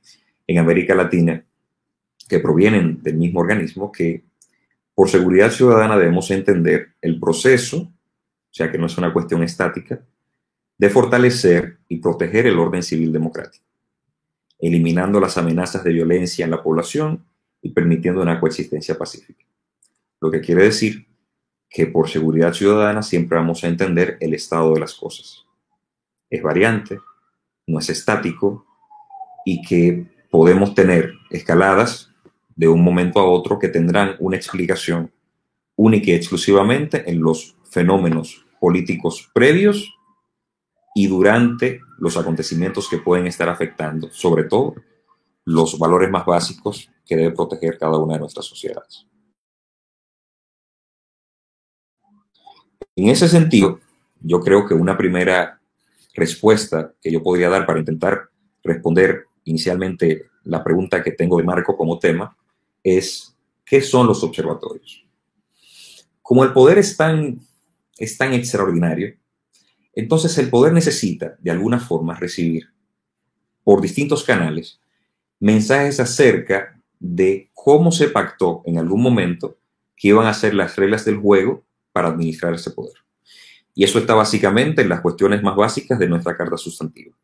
en América Latina, que provienen del mismo organismo, que por seguridad ciudadana debemos entender el proceso, o sea que no es una cuestión estática, de fortalecer y proteger el orden civil democrático, eliminando las amenazas de violencia en la población y permitiendo una coexistencia pacífica. Lo que quiere decir que por seguridad ciudadana siempre vamos a entender el estado de las cosas. Es variante, no es estático y que podemos tener escaladas de un momento a otro que tendrán una explicación única y exclusivamente en los fenómenos políticos previos y durante los acontecimientos que pueden estar afectando, sobre todo, los valores más básicos que debe proteger cada una de nuestras sociedades. En ese sentido, yo creo que una primera respuesta que yo podría dar para intentar responder inicialmente la pregunta que tengo de marco como tema es, ¿qué son los observatorios? Como el poder es tan extraordinario, entonces el poder necesita de alguna forma recibir por distintos canales mensajes acerca de cómo se pactó en algún momento que iban a ser las reglas del juego para administrar ese poder. Y eso está básicamente en las cuestiones más básicas de nuestra Carta Sustantiva.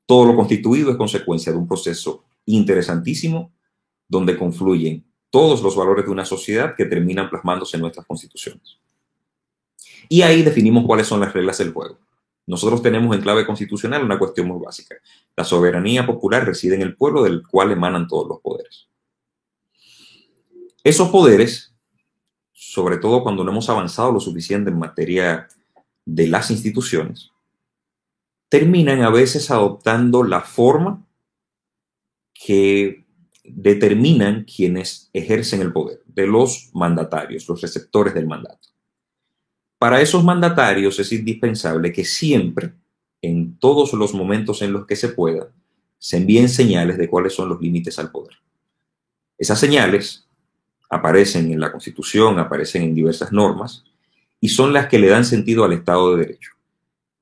Todo lo constituido es consecuencia de un proceso interesantísimo donde confluyen todos los valores de una sociedad que terminan plasmándose en nuestras constituciones. Y ahí definimos cuáles son las reglas del juego. Nosotros tenemos en clave constitucional una cuestión muy básica. La soberanía popular reside en el pueblo, del cual emanan todos los poderes. Esos poderes, sobre todo cuando no hemos avanzado lo suficiente en materia de las instituciones, terminan a veces adoptando la forma que determinan quienes ejercen el poder, de los mandatarios, los receptores del mandato. Para esos mandatarios es indispensable que siempre, en todos los momentos en los que se pueda, se envíen señales de cuáles son los límites al poder. Esas señales aparecen en la Constitución, aparecen en diversas normas, y son las que le dan sentido al Estado de Derecho,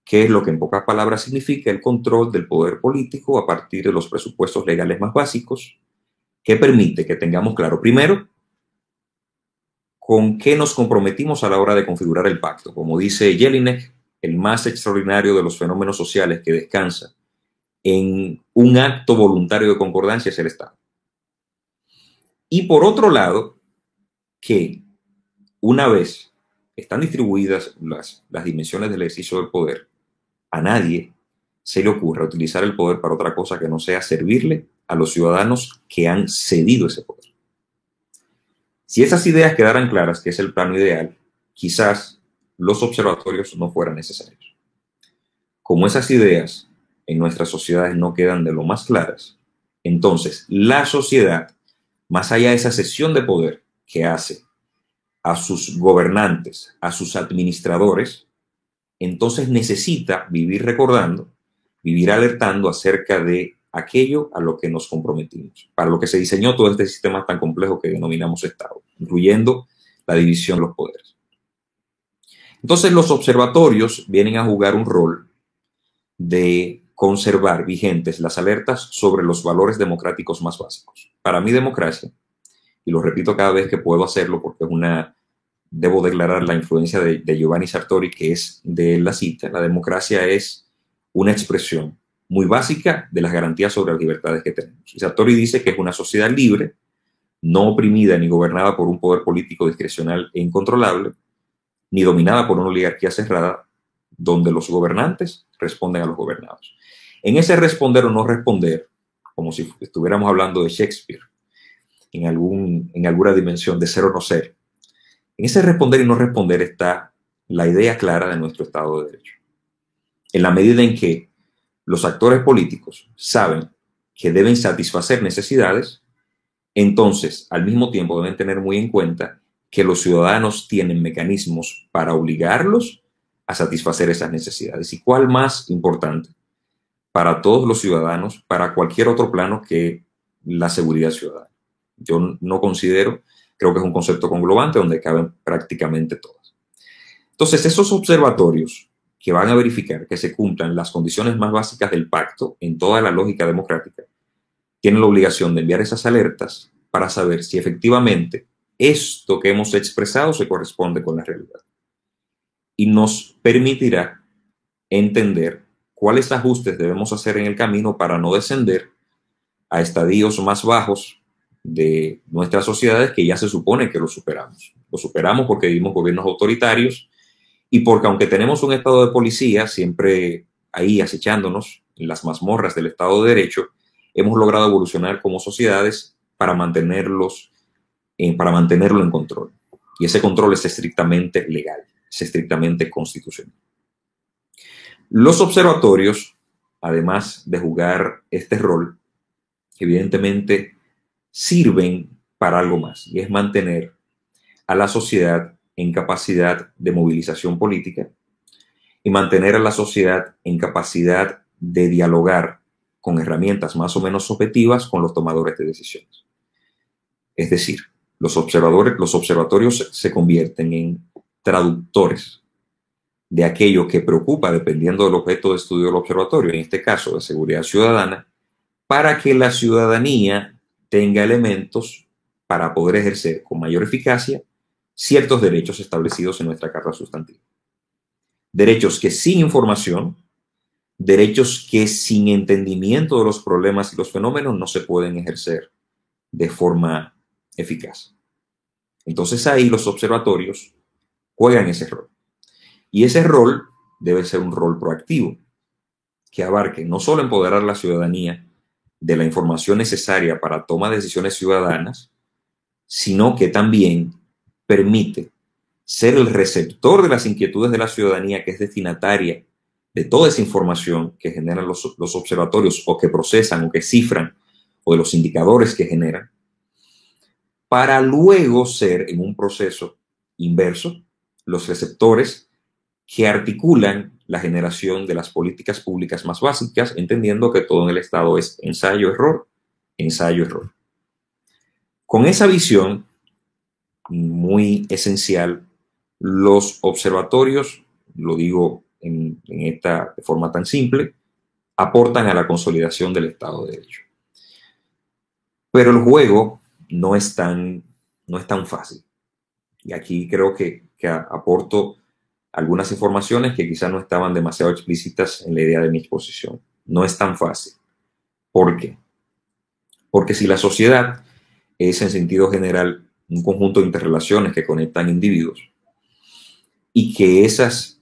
que es lo que en pocas palabras significa el control del poder político a partir de los presupuestos legales más básicos, que permite que tengamos claro, primero, con qué nos comprometimos a la hora de configurar el pacto. Como dice Jelinek, el más extraordinario de los fenómenos sociales que descansa en un acto voluntario de concordancia es el Estado. Y por otro lado, que una vez están distribuidas las dimensiones del ejercicio del poder, a nadie se le ocurra utilizar el poder para otra cosa que no sea servirle a los ciudadanos que han cedido ese poder. Si esas ideas quedaran claras, que es el plano ideal, quizás los observatorios no fueran necesarios. Como esas ideas en nuestras sociedades no quedan de lo más claras, entonces la sociedad, más allá de esa cesión de poder que hace a sus gobernantes, a sus administradores, entonces necesita vivir recordando, vivir alertando acerca de aquello a lo que nos comprometimos, para lo que se diseñó todo este sistema tan complejo que denominamos Estado, incluyendo la división de los poderes. Entonces los observatorios vienen a jugar un rol de conservar vigentes las alertas sobre los valores democráticos más básicos. Para mí democracia, y lo repito cada vez que puedo hacerlo porque debo declarar la influencia de Giovanni Sartori, que es de la cita, la democracia es una expresión muy básica de las garantías sobre las libertades que tenemos. Y Sartori dice que es una sociedad libre, no oprimida ni gobernada por un poder político discrecional e incontrolable, ni dominada por una oligarquía cerrada, donde los gobernantes responden a los gobernados. En ese responder o no responder, como si estuviéramos hablando de Shakespeare, en alguna dimensión de ser o no ser, en ese responder y no responder está la idea clara de nuestro Estado de Derecho. En la medida en que los actores políticos saben que deben satisfacer necesidades, entonces al mismo tiempo deben tener muy en cuenta que los ciudadanos tienen mecanismos para obligarlos a satisfacer esas necesidades. ¿Y cuál más importante para todos los ciudadanos, para cualquier otro plano que la seguridad ciudadana? Yo no considero, creo que es un concepto conglobante donde caben prácticamente todas. Entonces, esos observatorios que van a verificar que se cumplan las condiciones más básicas del pacto en toda la lógica democrática, tienen la obligación de enviar esas alertas para saber si efectivamente esto que hemos expresado se corresponde con la realidad. Y nos permitirá entender cuáles ajustes debemos hacer en el camino para no descender a estadios más bajos de nuestras sociedades que ya se supone que lo superamos. Lo superamos porque vivimos gobiernos autoritarios y porque aunque tenemos un estado de policía siempre ahí acechándonos en las mazmorras del Estado de Derecho, hemos logrado evolucionar como sociedades para mantenerlo en control. Y ese control es estrictamente legal, es estrictamente constitucional. Los observatorios, además de jugar este rol, evidentemente sirven para algo más, y es mantener a la sociedad en capacidad de movilización política y mantener a la sociedad en capacidad de dialogar con herramientas más o menos objetivas con los tomadores de decisiones. Es decir, los observatorios se convierten en traductores de aquello que preocupa dependiendo del objeto de estudio del observatorio, en este caso de seguridad ciudadana, para que la ciudadanía tenga elementos para poder ejercer con mayor eficacia ciertos derechos establecidos en nuestra Carta Sustantiva. Derechos que sin información derechos que sin entendimiento de los problemas y los fenómenos no se pueden ejercer de forma eficaz. Entonces ahí los observatorios juegan ese rol. Y ese rol debe ser un rol proactivo, que abarque no solo empoderar a la ciudadanía de la información necesaria para toma de decisiones ciudadanas, sino que también permite ser el receptor de las inquietudes de la ciudadanía, que es destinataria de toda esa información que generan los observatorios, o que procesan o que cifran, o de los indicadores que generan, para luego ser, en un proceso inverso, los receptores que articulan la generación de las políticas públicas más básicas, entendiendo que todo en el Estado es ensayo-error, ensayo-error. Con esa visión muy esencial, los observatorios, lo digo en esta de forma tan simple, aportan a la consolidación del Estado de Derecho. Pero el juego no es tan fácil. Y aquí creo que aporto algunas informaciones que quizás no estaban demasiado explícitas en la idea de mi exposición. No es tan fácil. ¿Por qué? Porque si la sociedad es en sentido general un conjunto de interrelaciones que conectan individuos, y que esas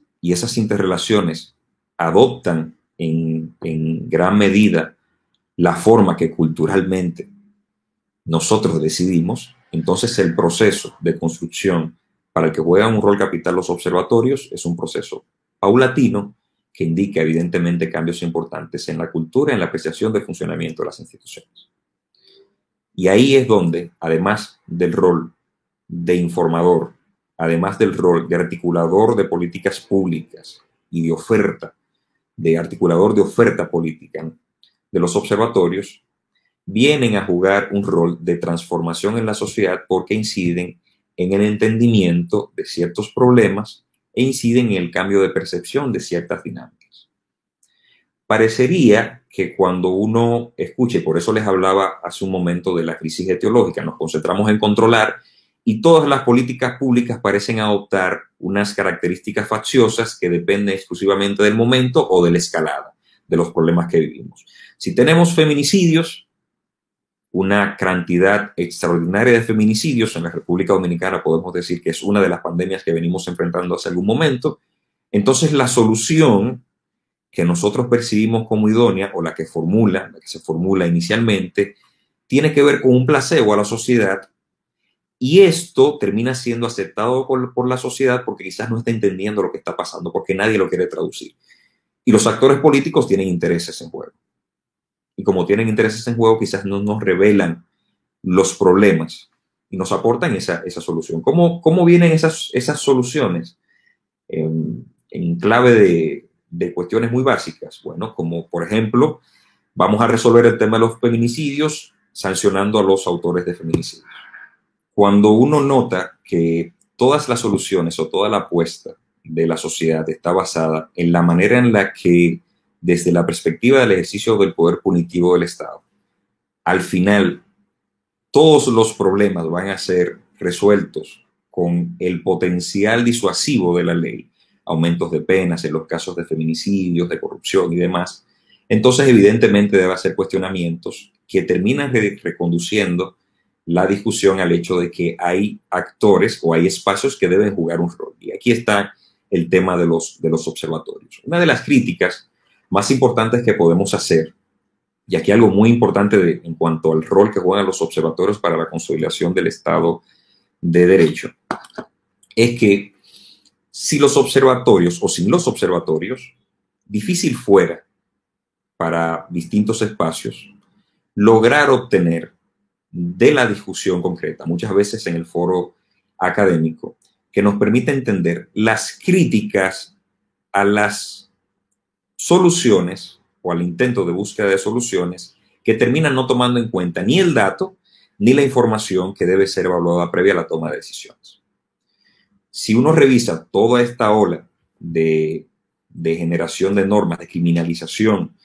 interrelaciones adoptan en gran medida la forma que culturalmente nosotros decidimos, entonces el proceso de construcción para el que juegan un rol capital los observatorios es un proceso paulatino que indica evidentemente cambios importantes en la cultura y en la apreciación del funcionamiento de las instituciones. Y ahí es donde, además del rol de informador, además del rol de articulador de políticas públicas y de oferta, de articulador de oferta política de los observatorios, vienen a jugar un rol de transformación en la sociedad, porque inciden en el entendimiento de ciertos problemas e inciden en el cambio de percepción de ciertas dinámicas. Parecería que cuando uno escuche, por eso les hablaba hace un momento de la crisis etiológica, nos concentramos en controlar y todas las políticas públicas parecen adoptar unas características facciosas que dependen exclusivamente del momento o de la escalada de los problemas que vivimos. Si tenemos feminicidios, una cantidad extraordinaria de feminicidios en la República Dominicana, podemos decir que es una de las pandemias que venimos enfrentando hace algún momento, entonces la solución que nosotros percibimos como idónea, o la que se formula inicialmente, tiene que ver con un placebo a la sociedad, y esto termina siendo aceptado por la sociedad porque quizás no está entendiendo lo que está pasando, porque nadie lo quiere traducir. Y los actores políticos tienen intereses en juego. Y como tienen intereses en juego, quizás no nos revelan los problemas y nos aportan esa solución. ¿Cómo vienen esas soluciones? En clave de cuestiones muy básicas. Bueno, como por ejemplo, vamos a resolver el tema de los feminicidios sancionando a los autores de feminicidios. Cuando uno nota que todas las soluciones o toda la apuesta de la sociedad está basada en la manera en la que, desde la perspectiva del ejercicio del poder punitivo del Estado, al final todos los problemas van a ser resueltos con el potencial disuasivo de la ley, aumentos de penas en los casos de feminicidios, de corrupción y demás, entonces evidentemente debe hacer cuestionamientos que terminan reconduciendo la discusión al hecho de que hay actores o hay espacios que deben jugar un rol. Y aquí está el tema de los observatorios. Una de las críticas más importantes que podemos hacer, y aquí algo muy importante en cuanto al rol que juegan los observatorios para la consolidación del Estado de Derecho, es que si los observatorios o sin los observatorios, difícil fuera para distintos espacios lograr obtener de la discusión concreta, muchas veces en el foro académico, que nos permita entender las críticas a las soluciones o al intento de búsqueda de soluciones que terminan no tomando en cuenta ni el dato ni la información que debe ser evaluada previa a la toma de decisiones. Si uno revisa toda esta ola de generación de normas, de criminalización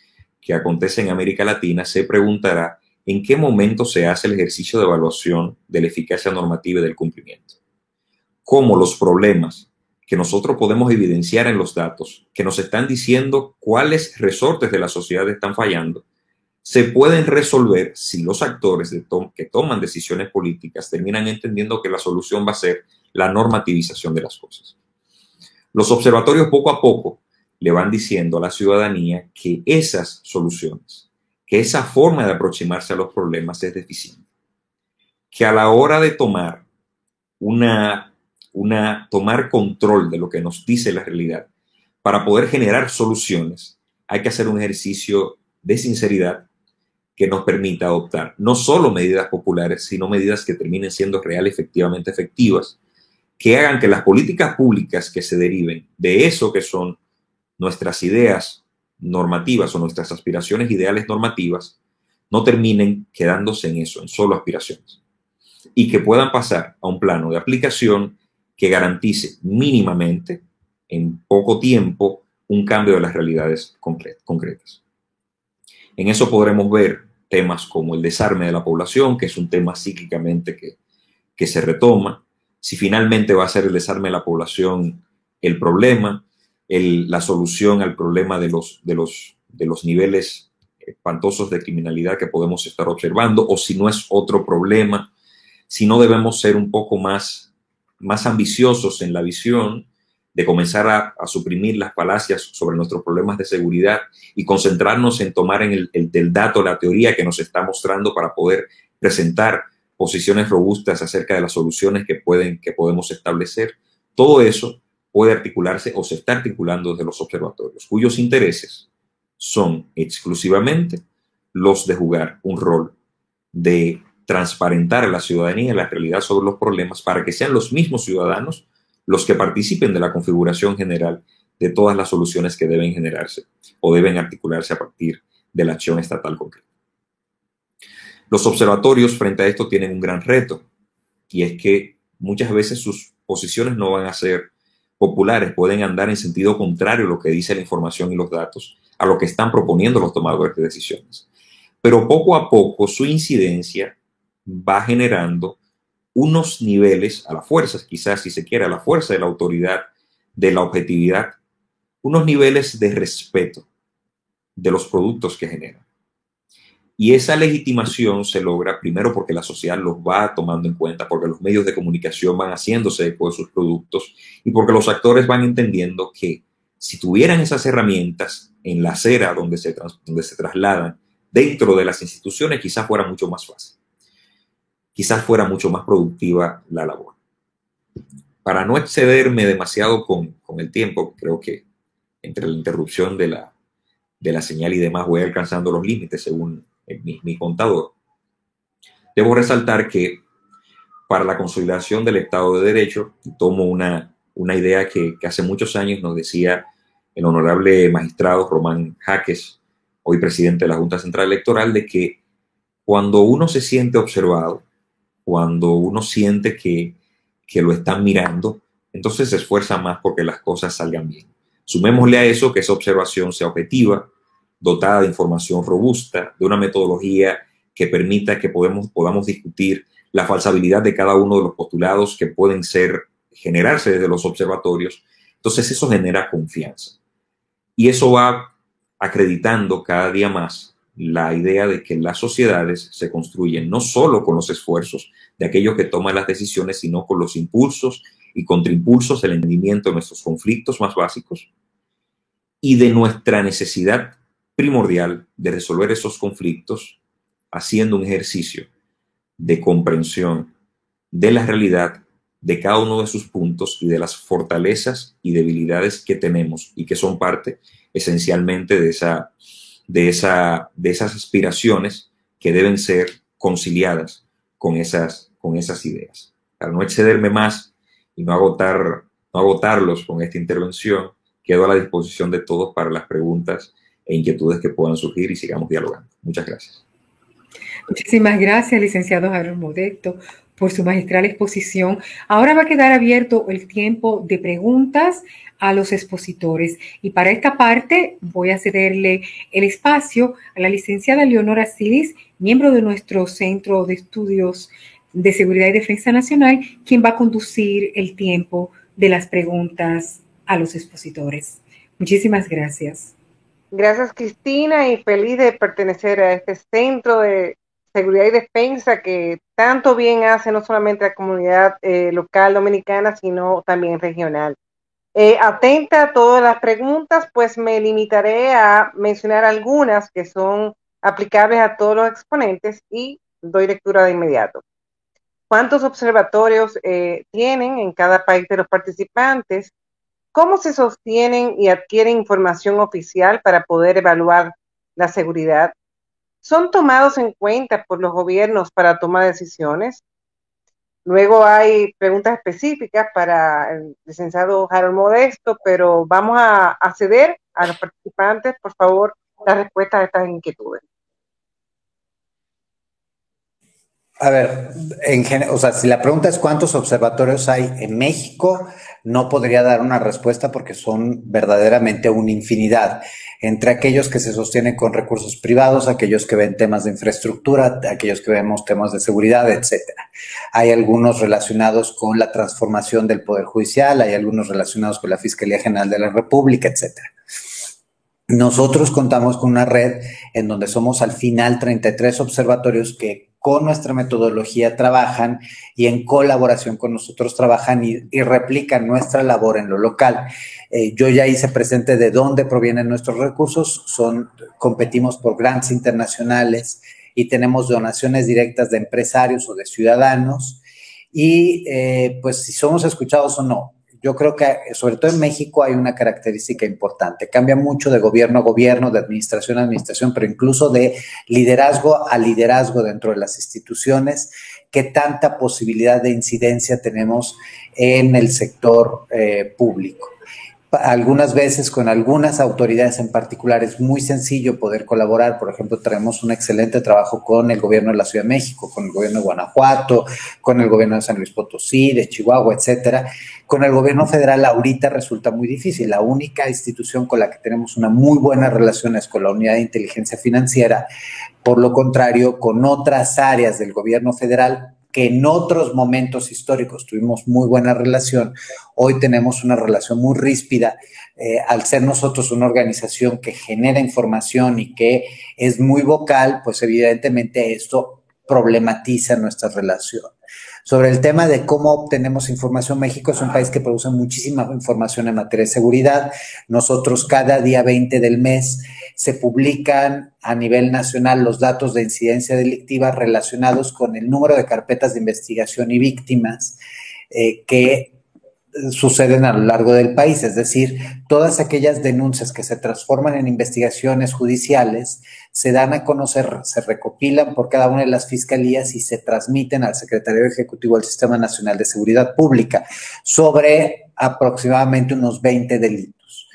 que acontece en América Latina, se preguntará en qué momento se hace el ejercicio de evaluación de la eficacia normativa y del cumplimiento. Cómo los problemas que nosotros podemos evidenciar en los datos, que nos están diciendo cuáles resortes de la sociedad están fallando, se pueden resolver si los actores que toman decisiones políticas terminan entendiendo que la solución va a ser la normativización de las cosas. Los observatorios poco a poco le van diciendo a la ciudadanía que esas soluciones, que esa forma de aproximarse a los problemas es deficiente, que a la hora de tomar tomar control de lo que nos dice la realidad para poder generar soluciones, hay que hacer un ejercicio de sinceridad que nos permita adoptar no solo medidas populares, sino medidas que terminen siendo efectivamente efectivas, que hagan que las políticas públicas que se deriven de eso que son nuestras ideas normativas o nuestras aspiraciones ideales normativas no terminen quedándose en eso, en solo aspiraciones, y que puedan pasar a un plano de aplicación que garantice mínimamente, en poco tiempo, un cambio de las realidades concretas. En eso podremos ver temas como el desarme de la población, que es un tema cíclicamente que se retoma. Si finalmente va a ser el desarme de la población el problema, la solución al problema de los niveles espantosos de criminalidad que podemos estar observando, o si no es otro problema, si no debemos ser un poco más ambiciosos en la visión de comenzar a suprimir las falacias sobre nuestros problemas de seguridad y concentrarnos en tomar del dato la teoría que nos está mostrando para poder presentar posiciones robustas acerca de las soluciones que podemos establecer. Todo eso puede articularse o se está articulando desde los observatorios, cuyos intereses son exclusivamente los de jugar un rol de transparentar a la ciudadanía la realidad sobre los problemas para que sean los mismos ciudadanos los que participen de la configuración general de todas las soluciones que deben generarse o deben articularse a partir de la acción estatal concreta. Los observatorios frente a esto tienen un gran reto, y es que muchas veces sus posiciones no van a ser populares, pueden andar en sentido contrario a lo que dice la información y los datos, a lo que están proponiendo los tomadores de decisiones. Pero poco a poco su incidencia va generando unos niveles a la fuerza, quizás si se quiere, a la fuerza de la autoridad, de la objetividad, unos niveles de respeto de los productos que generan. Y esa legitimación se logra primero porque la sociedad los va tomando en cuenta, porque los medios de comunicación van haciéndose eco de sus productos y porque los actores van entendiendo que si tuvieran esas herramientas en la acera donde se trasladan dentro de las instituciones, quizás fuera mucho más fácil. Quizás fuera mucho más productiva la labor. Para no excederme demasiado con el tiempo, creo que entre la interrupción de la señal y demás voy alcanzando los límites según mi contador. Debo resaltar que para la consolidación del Estado de Derecho, tomo una idea que hace muchos años nos decía el honorable magistrado Román Jaques, hoy presidente de la Junta Central Electoral, de que cuando uno se siente observado, cuando uno siente que lo están mirando, entonces se esfuerza más porque las cosas salgan bien. Sumémosle a eso que esa observación sea objetiva, dotada de información robusta, de una metodología que permita que podamos discutir la falsabilidad de cada uno de los postulados que pueden generarse desde los observatorios. Entonces eso genera confianza. Y eso va acreditando cada día más la idea de que las sociedades se construyen no solo con los esfuerzos de aquellos que toman las decisiones, sino con los impulsos y contraimpulsos del entendimiento de nuestros conflictos más básicos y de nuestra necesidad primordial de resolver esos conflictos haciendo un ejercicio de comprensión de la realidad de cada uno de sus puntos y de las fortalezas y debilidades que tenemos y que son parte esencialmente de esas aspiraciones que deben ser conciliadas con esas ideas. Para no excederme más y no agotarlos con esta intervención, quedo a la disposición de todos para las preguntas e inquietudes que puedan surgir y sigamos dialogando. Muchas gracias. Muchísimas gracias, licenciado Harold Modesto, por su magistral exposición. Ahora va a quedar abierto el tiempo de preguntas a los expositores. Y para esta parte voy a cederle el espacio a la licenciada Leonora Silis, miembro de nuestro Centro de Estudios de Seguridad y Defensa Nacional, quien va a conducir el tiempo de las preguntas a los expositores. Muchísimas gracias. Gracias, Cristina, y feliz de pertenecer a este centro de seguridad y defensa que tanto bien hace no solamente a la comunidad local dominicana, sino también regional. Atenta a todas las preguntas, pues me limitaré a mencionar algunas que son aplicables a todos los exponentes y doy lectura de inmediato. ¿Cuántos observatorios tienen en cada país de los participantes? ¿Cómo se sostienen y adquieren información oficial para poder evaluar la seguridad? ¿Son tomados en cuenta por los gobiernos para tomar decisiones? Luego hay preguntas específicas para el licenciado Harold Modesto, pero vamos a ceder a los participantes, por favor, la respuesta a estas inquietudes. A ver, o sea, si la pregunta es cuántos observatorios hay en México, no podría dar una respuesta porque son verdaderamente una infinidad. Entre aquellos que se sostienen con recursos privados, aquellos que ven temas de infraestructura, aquellos que vemos temas de seguridad, etcétera. Hay algunos relacionados con la transformación del Poder Judicial, hay algunos relacionados con la Fiscalía General de la República, etcétera. Nosotros contamos con una red en donde somos al final 33 observatorios que con nuestra metodología trabajan y en colaboración con nosotros trabajan y replican nuestra labor en lo local. Yo ya hice presente de dónde provienen nuestros recursos, competimos por grants internacionales y tenemos donaciones directas de empresarios o de ciudadanos y pues si somos escuchados o no. Yo creo que sobre todo en México hay una característica importante. Cambia mucho de gobierno a gobierno, de administración a administración, pero incluso de liderazgo a liderazgo dentro de las instituciones. ¿Qué tanta posibilidad de incidencia tenemos en el sector público? Algunas veces con algunas autoridades en particular es muy sencillo poder colaborar. Por ejemplo, tenemos un excelente trabajo con el gobierno de la Ciudad de México, con el gobierno de Guanajuato, con el gobierno de San Luis Potosí, de Chihuahua, etcétera. Con el gobierno federal ahorita resulta muy difícil. La única institución con la que tenemos una muy buena relación es con la Unidad de Inteligencia Financiera. Por lo contrario, con otras áreas del gobierno federal que en otros momentos históricos tuvimos muy buena relación, hoy tenemos una relación muy ríspida. Al ser nosotros una organización que genera información y que es muy vocal, pues evidentemente esto problematiza nuestra relación. Sobre el tema de cómo obtenemos información, México es un país que produce muchísima información en materia de seguridad. Nosotros cada día 20 del mes se publican a nivel nacional los datos de incidencia delictiva relacionados con el número de carpetas de investigación y víctimas que suceden a lo largo del país, es decir, todas aquellas denuncias que se transforman en investigaciones judiciales se dan a conocer, se recopilan por cada una de las fiscalías y se transmiten al Secretariado Ejecutivo del Sistema Nacional de Seguridad Pública sobre aproximadamente unos 20 delitos.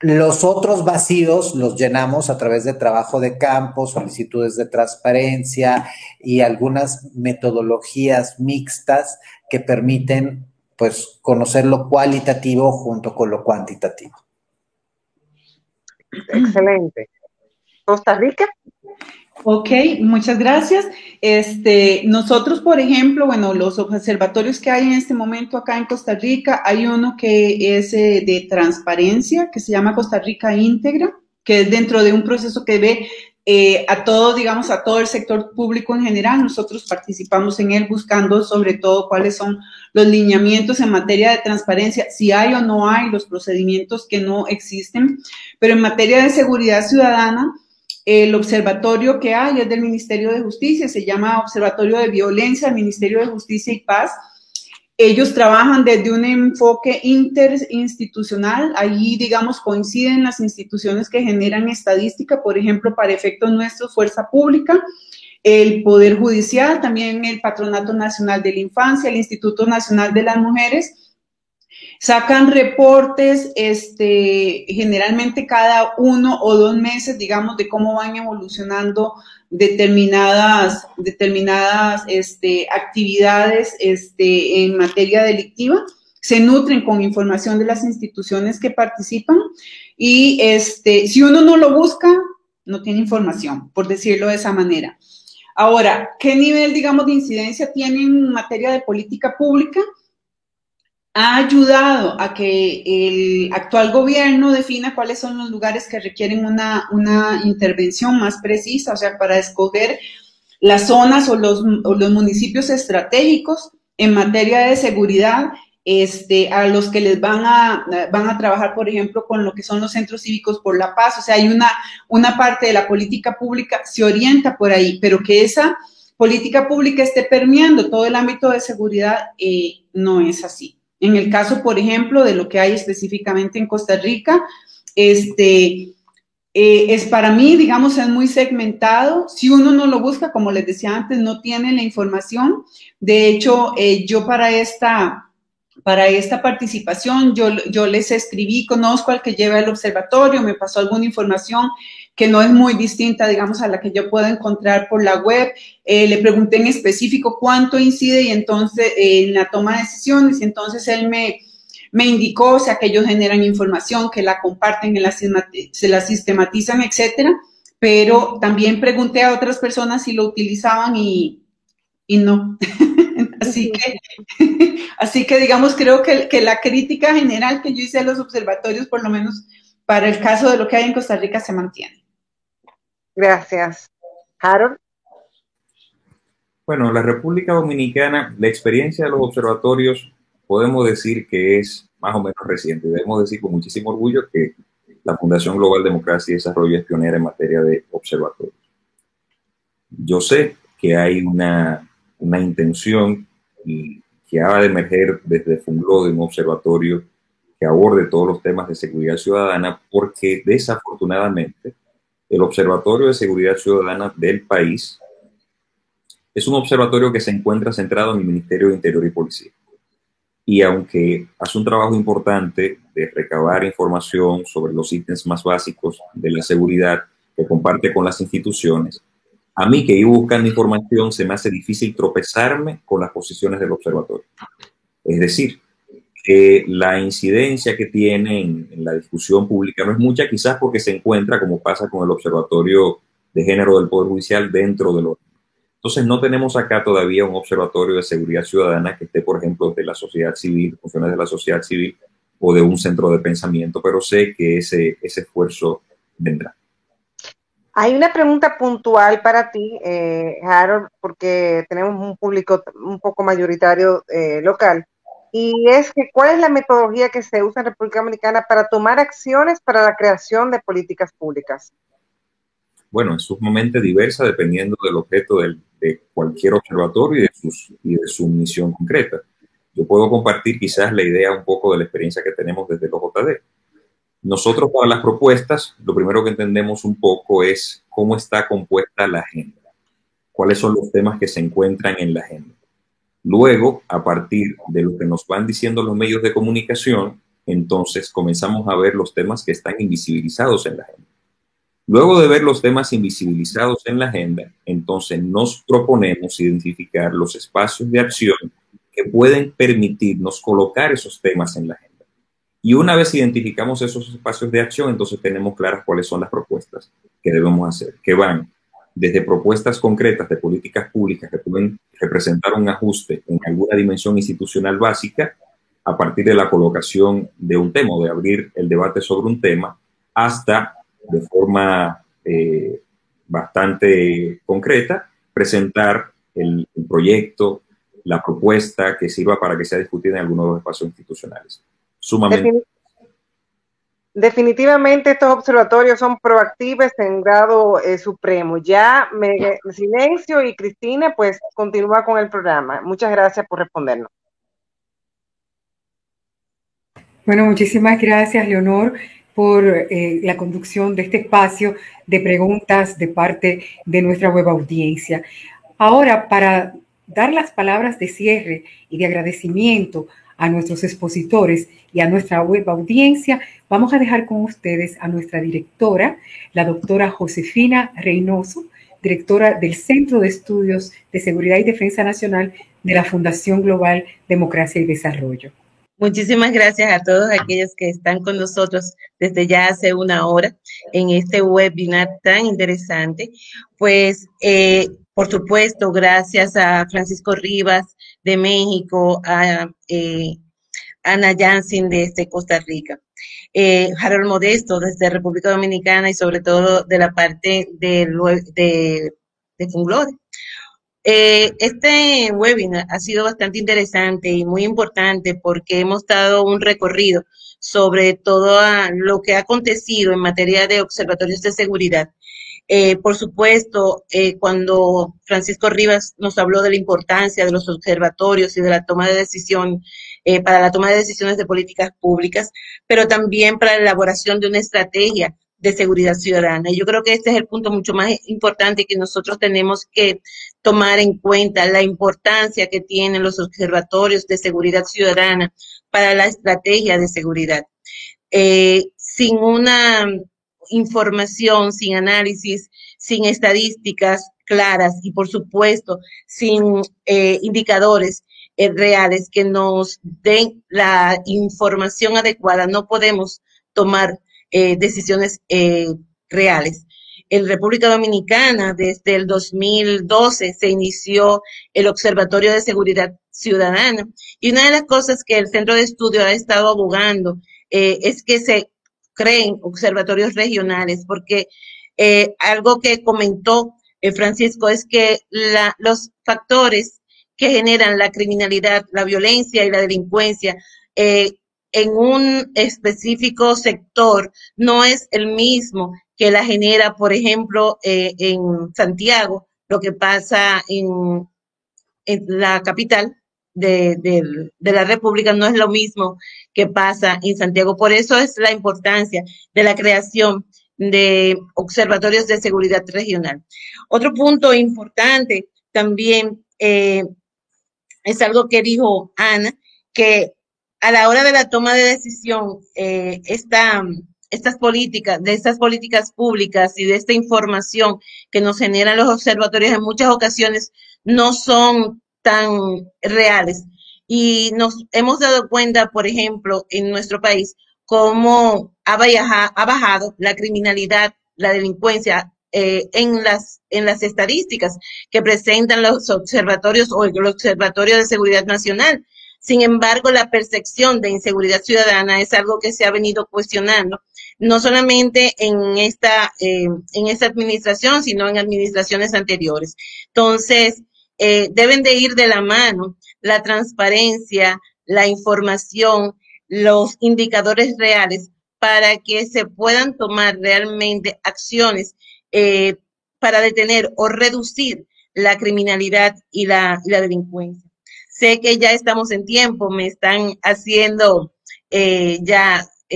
Los otros vacíos los llenamos a través de trabajo de campo, solicitudes de transparencia y algunas metodologías mixtas que permiten pues conocer lo cualitativo junto con lo cuantitativo. Excelente. ¿Costa Rica? Ok, muchas gracias. Nosotros, por ejemplo, bueno, los observatorios que hay en este momento acá en Costa Rica, hay uno que es de transparencia, que se llama Costa Rica Íntegra, que es dentro de un proceso que ve a todo, digamos, a todo el sector público en general. Nosotros participamos en él buscando sobre todo cuáles son los lineamientos en materia de transparencia, si hay o no hay los procedimientos que no existen, pero en materia de seguridad ciudadana, el observatorio que hay es del Ministerio de Justicia, se llama Observatorio de Violencia del Ministerio de Justicia y Paz. Ellos trabajan desde un enfoque interinstitucional, ahí, digamos, coinciden las instituciones que generan estadística, por ejemplo, para efectos nuestros, Fuerza Pública, el Poder Judicial, también el Patronato Nacional de la Infancia, el Instituto Nacional de las Mujeres. Sacan reportes generalmente cada 1 o 2 meses, digamos, de cómo van evolucionando determinadas actividades en materia delictiva. Se nutren con información de las instituciones que participan y si uno no lo busca, no tiene información, por decirlo de esa manera. Ahora, ¿qué nivel, digamos, de incidencia tiene en materia de política pública? ha ayudado a que el actual gobierno defina cuáles son los lugares que requieren una intervención más precisa, o sea, para escoger las zonas o los municipios estratégicos en materia de seguridad, a los que les van a trabajar, por ejemplo, con lo que son los centros cívicos por la paz. O sea, hay una parte de la política pública se orienta por ahí, pero que esa política pública esté permeando todo el ámbito de seguridad, no es así. En el caso, por ejemplo, de lo que hay específicamente en Costa Rica, es para mí, digamos, es muy segmentado. Si uno no lo busca, como les decía antes, no tiene la información. De hecho, yo para esta participación, yo les escribí, conozco al que lleva el observatorio, me pasó alguna información que no es muy distinta, digamos, a la que yo puedo encontrar por la web. Le pregunté en específico cuánto incide y entonces en la toma de decisiones, y entonces él me indicó, o sea, que ellos generan información, que la comparten, se la sistematizan, etcétera, pero también pregunté a otras personas si lo utilizaban y no. Así que digamos, creo que la crítica general que yo hice a los observatorios, por lo menos para el caso de lo que hay en Costa Rica, se mantiene. Gracias. Harold. Bueno, la República Dominicana, la experiencia de los observatorios, podemos decir que es más o menos reciente. Debemos decir con muchísimo orgullo que la Fundación Global Democracia y Desarrollo es pionera en materia de observatorios. Yo sé que hay una intención y que ha de emerger desde FUNGLO de un observatorio que aborde todos los temas de seguridad ciudadana, porque desafortunadamente el Observatorio de Seguridad Ciudadana del país es un observatorio que se encuentra centrado en el Ministerio de Interior y Policía. Y aunque hace un trabajo importante de recabar información sobre los ítems más básicos de la seguridad que comparte con las instituciones, a mí que iba buscando información se me hace difícil tropezarme con las posiciones del observatorio. Es decir, que la incidencia que tiene en la discusión pública no es mucha, quizás porque se encuentra, como pasa con el Observatorio de Género del Poder Judicial, dentro del orden. Entonces no tenemos acá todavía un observatorio de seguridad ciudadana que esté, por ejemplo, de la sociedad civil, funciones de la sociedad civil o de un centro de pensamiento, pero sé que ese esfuerzo vendrá. Hay una pregunta puntual para ti, Harold, porque tenemos un público un poco mayoritario local, y es que ¿cuál es la metodología que se usa en República Dominicana para tomar acciones para la creación de políticas públicas? Bueno, es sumamente diversa dependiendo del objeto de cualquier observatorio y de su misión concreta. Yo puedo compartir quizás la idea un poco de la experiencia que tenemos desde los JD. Nosotros para las propuestas, lo primero que entendemos un poco es cómo está compuesta la agenda, cuáles son los temas que se encuentran en la agenda. Luego, a partir de lo que nos van diciendo los medios de comunicación, entonces comenzamos a ver los temas que están invisibilizados en la agenda. Luego de ver los temas invisibilizados en la agenda, entonces nos proponemos identificar los espacios de acción que pueden permitirnos colocar esos temas en la agenda. Y una vez identificamos esos espacios de acción, entonces tenemos claras cuáles son las propuestas que debemos hacer, que van desde propuestas concretas de políticas públicas que pueden representar un ajuste en alguna dimensión institucional básica, a partir de la colocación de un tema o de abrir el debate sobre un tema, hasta de forma bastante concreta, presentar el proyecto, la propuesta que sirva para que sea discutida en algunos de los espacios institucionales. Sumamente. Definitivamente estos observatorios son proactivos en grado supremo. Ya me silencio y Cristina pues continúa con el programa. Muchas gracias por respondernos. Bueno, muchísimas gracias, Leonor, por la conducción de este espacio de preguntas de parte de nuestra web audiencia. Ahora, para dar las palabras de cierre y de agradecimiento a nuestros expositores y a nuestra web audiencia, vamos a dejar con ustedes a nuestra directora, la doctora Josefina Reynoso, directora del Centro de Estudios de Seguridad y Defensa Nacional de la Fundación Global Democracia y Desarrollo. Muchísimas gracias a todos aquellos que están con nosotros desde ya hace una hora en este webinar tan interesante. Pues, por supuesto, gracias a Francisco Rivas de México, Ana Jansin desde Costa Rica, Harold Modesto desde República Dominicana y sobre todo de la parte de Funglode. Este webinar ha sido bastante interesante y muy importante porque hemos dado un recorrido sobre todo lo que ha acontecido en materia de observatorios de seguridad. Por supuesto, cuando Francisco Rivas nos habló de la importancia de los observatorios y de la toma de decisión, para la toma de decisiones de políticas públicas, pero también para la elaboración de una estrategia de seguridad ciudadana. Y yo creo que este es el punto mucho más importante que nosotros tenemos que tomar en cuenta, la importancia que tienen los observatorios de seguridad ciudadana para la estrategia de seguridad. Sin una información, sin análisis, sin estadísticas claras y, por supuesto, sin indicadores reales que nos den la información adecuada, no podemos tomar decisiones reales. En República Dominicana, desde el 2012, se inició el Observatorio de Seguridad Ciudadana y una de las cosas que el Centro de Estudio ha estado abogando es que se creen observatorios regionales, porque algo que comentó Francisco es que los factores que generan la criminalidad, la violencia y la delincuencia en un específico sector no es el mismo que la genera, por ejemplo, en Santiago, lo que pasa en la capital de la República no es lo mismo que pasa en Santiago. Por eso es la importancia de la creación de observatorios de seguridad regional. Otro punto importante también es algo que dijo Ana, que a la hora de la toma de decisión, estas políticas públicas y de esta información que nos generan los observatorios en muchas ocasiones no son tan reales. Y nos hemos dado cuenta, por ejemplo, en nuestro país, cómo ha bajado la criminalidad, la delincuencia en las estadísticas que presentan los observatorios o el Observatorio de Seguridad Nacional. Sin embargo, la percepción de inseguridad ciudadana es algo que se ha venido cuestionando, no solamente en esta administración, sino en administraciones anteriores. Entonces, deben de ir de la mano la transparencia, la información, los indicadores reales para que se puedan tomar realmente acciones para detener o reducir la criminalidad y la delincuencia. Sé que ya estamos en tiempo, me están haciendo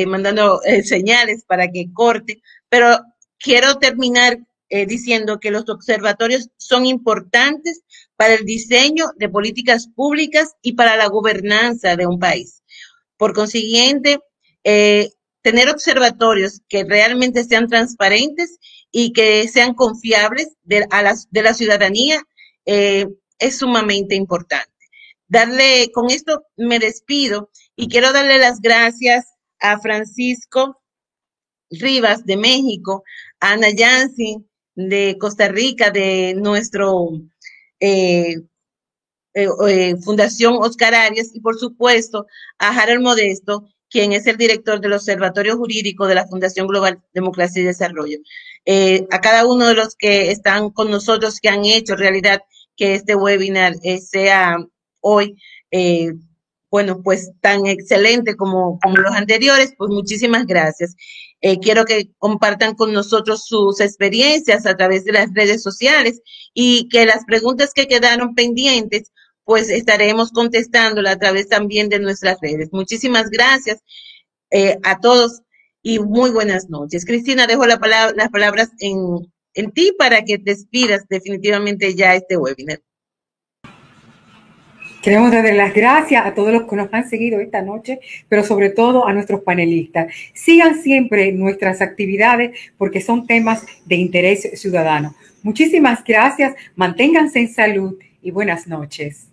mandando señales para que corte, pero quiero terminar diciendo que los observatorios son importantes para el diseño de políticas públicas y para la gobernanza de un país. Por consiguiente, tener observatorios que realmente sean transparentes y que sean confiables de la ciudadanía es sumamente importante. Con esto me despido y quiero darle las gracias a Francisco Rivas de México, a Ana Jansin de Costa Rica, de nuestro Fundación Oscar Arias, y por supuesto a Harold Modesto, quien es el director del Observatorio Jurídico de la Fundación Global Democracia y Desarrollo. A cada uno de los que están con nosotros, que han hecho realidad que este webinar sea hoy, bueno, pues tan excelente como los anteriores, pues muchísimas gracias. Quiero que compartan con nosotros sus experiencias a través de las redes sociales y que las preguntas que quedaron pendientes, pues estaremos contestándolas a través también de nuestras redes. Muchísimas gracias a todos y muy buenas noches. Cristina, dejo las palabras en ti para que despidas definitivamente ya este webinar. Queremos darle las gracias a todos los que nos han seguido esta noche, pero sobre todo a nuestros panelistas. Sigan siempre nuestras actividades porque son temas de interés ciudadano. Muchísimas gracias, manténganse en salud y buenas noches.